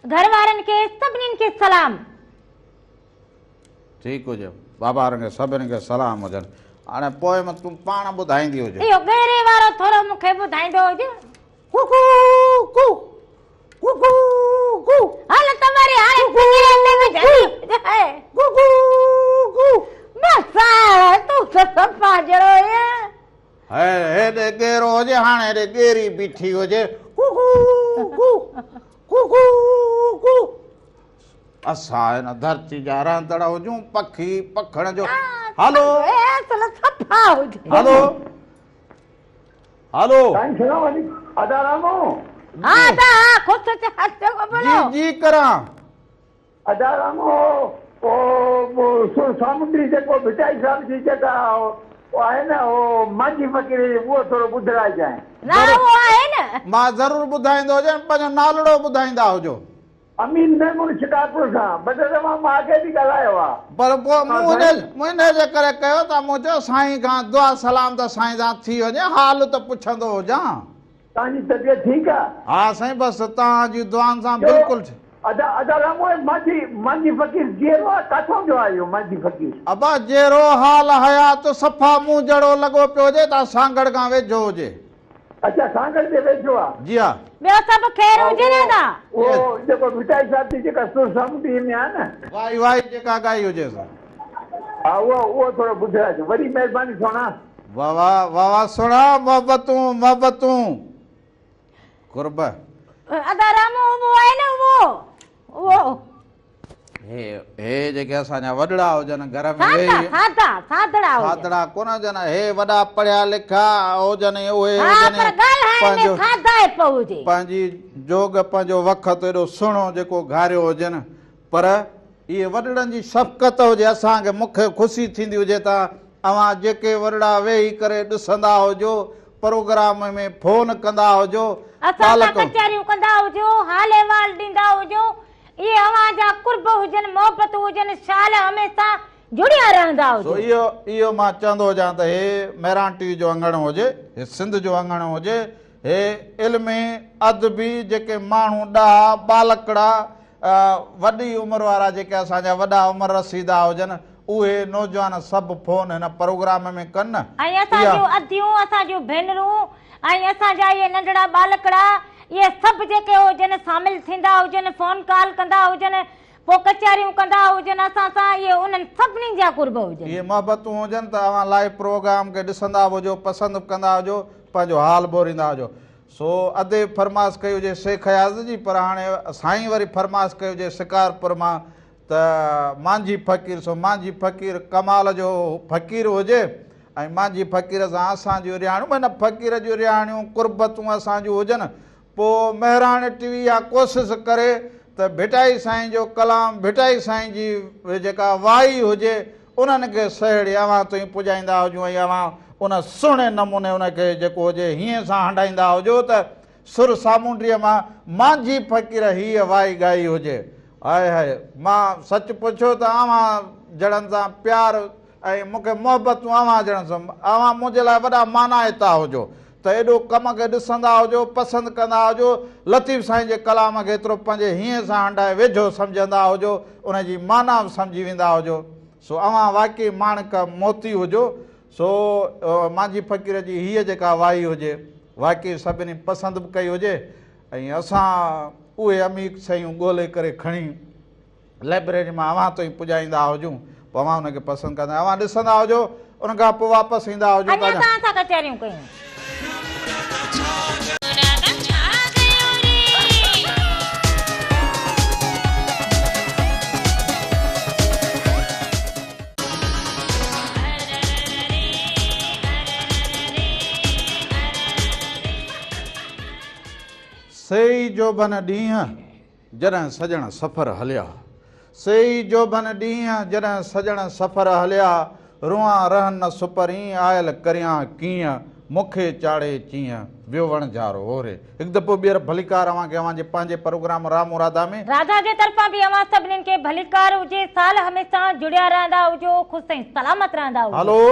घर वारनि खे, सभिनीनि खे सलाम। ठीकु हुजे बाबा, खे सभिनी खे सलाम हुजनि। हाणे पोइ तूं पाण ॿुधाईंदी हुजे। इहो ॻेरे वारो थोरो मूंखे ॿुधाईंदो हुजे। हल तव्हांरी हाणे तूं सफ़ा जहिड़ो हेॾे ॻेरो हुजे, हाणे हेॾे ॻेरी बीठी हुजे। असां हिन धरती जा रहंदड़ हुजूं, पखी पखण जो। हलो हलो हलो जी जी करां। समुंडी जेको भिटाई साहिब जी जेका आहे न, उहो मांझी फ़कीर उहो थोरो ॿुधाइजांइ। मां ज़रूरु ॿुधाईंदो हुजे, पंहिंजो नालड़ो ॿुधाईंदा हुजो। अमीन मेमून शिकारपुर खां। बदल मां अॻे बि ॻाल्हायो आहे, पर पोइ मूं हिन जे करे कयो त मूं चयो साईं खां दुआ सलाम त साईं सां थी वञे, हाल त पुछंदो हुजां। तव्हांजी तबियत ठीकु आहे? हा साईं, बसि तव्हांजी दुआनि सां बिल्कुलु। मांझी फ़कीर जहिड़ो आहे, किथां जो आहे इहो मांझी फ़कीर? अबा जहिड़ो हाल हयात सफ़ा मूं जहिड़ो लॻो पियो हुजे त सांगड़ खां वेझो हुजे। अच्छा सांगड़ ते वेझो आहे? जी हा। ॿियो सभु ख़ैर हुजे न? दा उहो जेको मिठाई साहिब जी जेका सुर समुंडी में आहे न, वाई वाई जेका ॻाई हुजे, हा उहो थोरो ॿुधाइजो, वॾी महिरबानी। सोना वाह वाह वाह वाह, सुणा मोहबतूं मोहबतूं कुर्ब। अदा रामो वो आहे न, वो हे जेके असांजा वॾड़ा हुजनि घर में वेही सादड़ा कोन हुजनि हे वॾा पढ़िया लिखिया हुजनि उहे पंहिंजी जोग पंहिंजो वक़्तु एॾो सुहिणो जेको घारियो हुजनि पर इहे वॾड़नि जी शफ़क़त हुजे असांखे मूंखे ख़ुशी थींदी हुजे त अवां जेके वॾड़ा वेही करे ॾिसंदा हुजो प्रोग्राम में फोन कंदा हुजो कचहरियूं कंदा हुजो हाल अहवाल ॾींदा हुजो इहे अवांजा कुर्ब हुजनि मोहबत हुजनि साल हमेशा जुड़िया रहंदा हुजो इहो मां चवंदो हुजां त हे मेहरान टीवी जो अंगण हुजे हे सिंध जो अंगण हुजे हे इल्मी अदबी जेके माण्हू ॾाह बालकड़ा वॾी उमिरि वारा जेके असांजा वॾा उमिरि रसीदा हुजनि उहे नौजवान सभु फोन हिन प्रोग्राम में कनि ऐं असांजूं अदियूं असांजूं भेनरूं ऐं असांजा इहे नंढड़ा बालकड़ा इहे सभु जेके हुजनि शामिल थींदा हुजनि फोन कॉल कंदा हुजनि पोइ कचहरियूं कंदा हुजनि असां सां इहे उन्हनि सभिनी जा कुर्ब हुजनि इहे मोहबतूं हुजनि त अवां लाइव प्रोग्राम खे ॾिसंदा हुजो पसंदि कंदा हुजो पंहिंजो हाल बोरींदा हुजो सो अधे फरमाइश कई हुजे शेख हयाज़ जी पर हाणे साईं वरी फरमाइश कई हुजे शिकारपुर मां त मांझी फ़क़ीर सो मांझी फ़क़ीर कमाल जो फ़क़ीर हुजे ऐं मांझी फ़क़ीर सां असांजूं रिहाणियूं मन फ़क़ीर जूं रिहाणियूं कुर्बतूं असांजूं हुजनि पोइ मेहरान टीवी इहा कोशिशि करे त भिटाई साईं जो कलाम भिटाई साईं जी जेका वाई हुजे उन्हनि खे सहेड़ी अवां ताईं पुॼाईंदा हुजूं ऐं अवां उन सुहिणे नमूने उनखे जेको हुजे हीअं सां हंडाईंदा हुजो त सुर सामूंडीअ मां मांझी फ़क़ीर हीअ वाई ॻाई हुजे हाय हाय मां सच पुछो त अवां जड़नि सां प्यार ऐं मूंखे मोहबतूं अवां जड़नि सां अवां मुंहिंजे लाइ वॾा मानाइता हुजो त एॾो कम खे ॾिसंदा हुजो पसंदि कंदा हुजो लतीफ़ साईं जे कलाम खे एतिरो पंहिंजे हीअं सां हंडाए वेझो सम्झंदा हुजो उनजी माना सम्झी वेंदा हुजो सो अवां वाक़ई माणक मोती हुजो सो मांझी फ़क़ीर जी हीअ जेका वाई हुजे वाक़ई सभिनी पसंदि बि कई हुजे ऐं असां उहे अमीक शयूं ॻोल्हे करे खणी लाइब्रेरी मां अवां ताईं पुॼाईंदा हुजूं पोइ अवां हुनखे पसंदि कंदा अवां ॾिसंदा हुजो उनखां पोइ वापसि ईंदा हुजो कचहरियूं कयूं सेई जोबन ॾींहं जॾहिं सजण सफ़र हलिया सेई जोबन ॾींहं जॾहिं सजण सफ़र हलिया रुआं रहन न सुपरी आयल करियां कीअं मूंखे चाढ़े चीअं वियो वणझारो ओरे हिकु दफ़ो ॿीहर भलीकार अव्हांखे अव्हांजे पंहिंजे प्रोग्राम रामू राधा में राधा जे तरफ़ां बि अव्हां सभिनीनि खे भलीकार हुजे साल हमेशा जुड़िया रहंदा हुजो ख़ुशि ऐं सलामत रहंदा हुजो हलो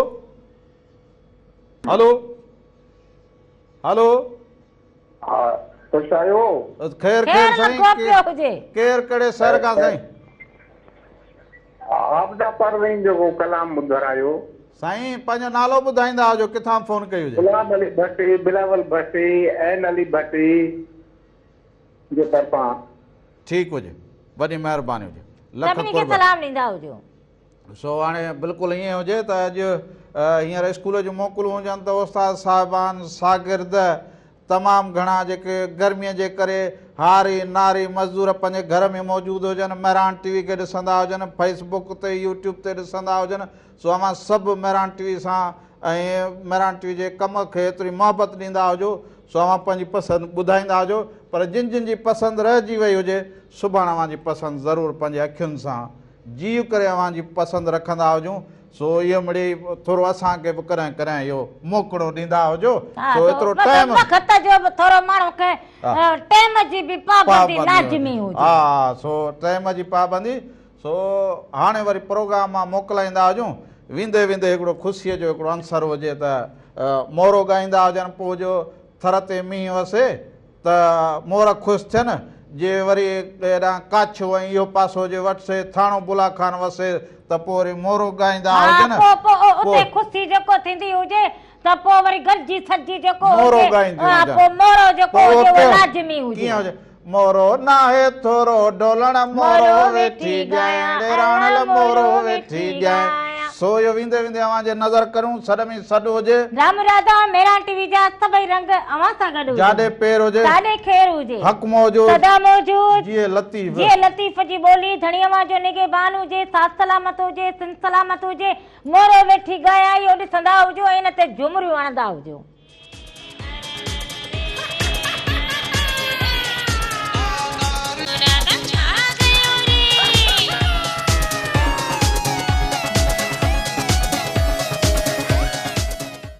हलो हलो हा ख़ुशि आहियो ख़ैर ख़ैर साईं केर कहिड़े शहर खां साईं आपदा परवीन जो कलाम ॿुधायो साईं पंहिंजो नालो ॿुधाईंदा हुजो किथां फोन कई हुजे गुलाम अली भट्टी बिलावल भट्टी ऐन अली भट्टी जे तरफ़ां ठीकु हुजे वॾी महिरबानी हुजे लख सभिनी खे सलाम ॾींदा हुजो सो हाणे बिल्कुलु ईअं हुजे त अॼु हींअर स्कूल जूं मोकलूं हुजनि त उस्ताद साहिबान शागिर्द तमामु घणा जेके गर्मीअ जे करे हारी नारी मज़दूर पंहिंजे घर में मौजूदु हुजनि मेहरान टीवी खे ॾिसंदा हुजनि फेसबुक ते यूट्यूब ते ॾिसंदा हुजनि सो अवां सभु मेहरान टीवी सां ऐं मेहरान टीवी जे कम खे एतिरी मोहबत ॾींदा हुजो सो अवां पंहिंजी पसंदि ॿुधाईंदा हुजो पर जिन जिन जी पसंदि रहिजी वई हुजे सुभाणे अव्हांजी पसंदि ज़रूरु पंहिंजे अखियुनि सां जीव करे अव्हांजी पसंदि रखंदा हुजूं सो इहो मिड़ी थोरो असांखे बि कॾहिं कॾहिं इहो मोकिलो ॾींदा हुजो सो एतिरो टाइम थोरो माण्हू खे टाइम जी बि पाबंदी लाज़मी हुजे हा सो टाइम जी पाबंदी सो हाणे वरी प्रोग्राम मां मोकिलाईंदा हुजूं वेंदे वेंदे हिकिड़ो ख़ुशीअ जो हिकिड़ो अंसर हुजे त मोरो ॻाईंदा हुजनि पोइ जो थर ते मींहुं वसे त मोर ख़ुशि थियनि जे वरी हेॾां कच्छ ऐं इहो पासो हुजे वटसे थाणो बुलाखान वसे त पोइ वरी मोरो ॻाईंदा हुजनि उते ख़ुशी जेको थींदी हुजे त पोइ वरी गॾिजी सजी जेको मोरो ॻाईंदियूं हुजनि पोइ मोरो जेको हुजे उहो लाज़मी हुजे कीअं हुजे मोरो नाहे थोरो ढोलण मोरो वेठी ॻाइण ॾेराणल मोरो वेठी ॻाइण सो यो विंदे विंदे अवां जे नज़र करूं सॾ में सॾ हुजे राम राधा मेरा टीवी जा सभई रंग अवां सां गॾु जाॾे पेर हुजे साॾे खेर हुजे हक़ मौजूद सदा मौजूद जीअं लतीफ़ लतीफ़ जी ॿोली धणीअ जो निगहबान हुजे साथ सलामत हुजे सिंध सलामत हुजे मोरो वेठी ॻाया इहो ॾिसंदा हुजो ऐं हिन ते झुमरियूं हणंदा हुजो।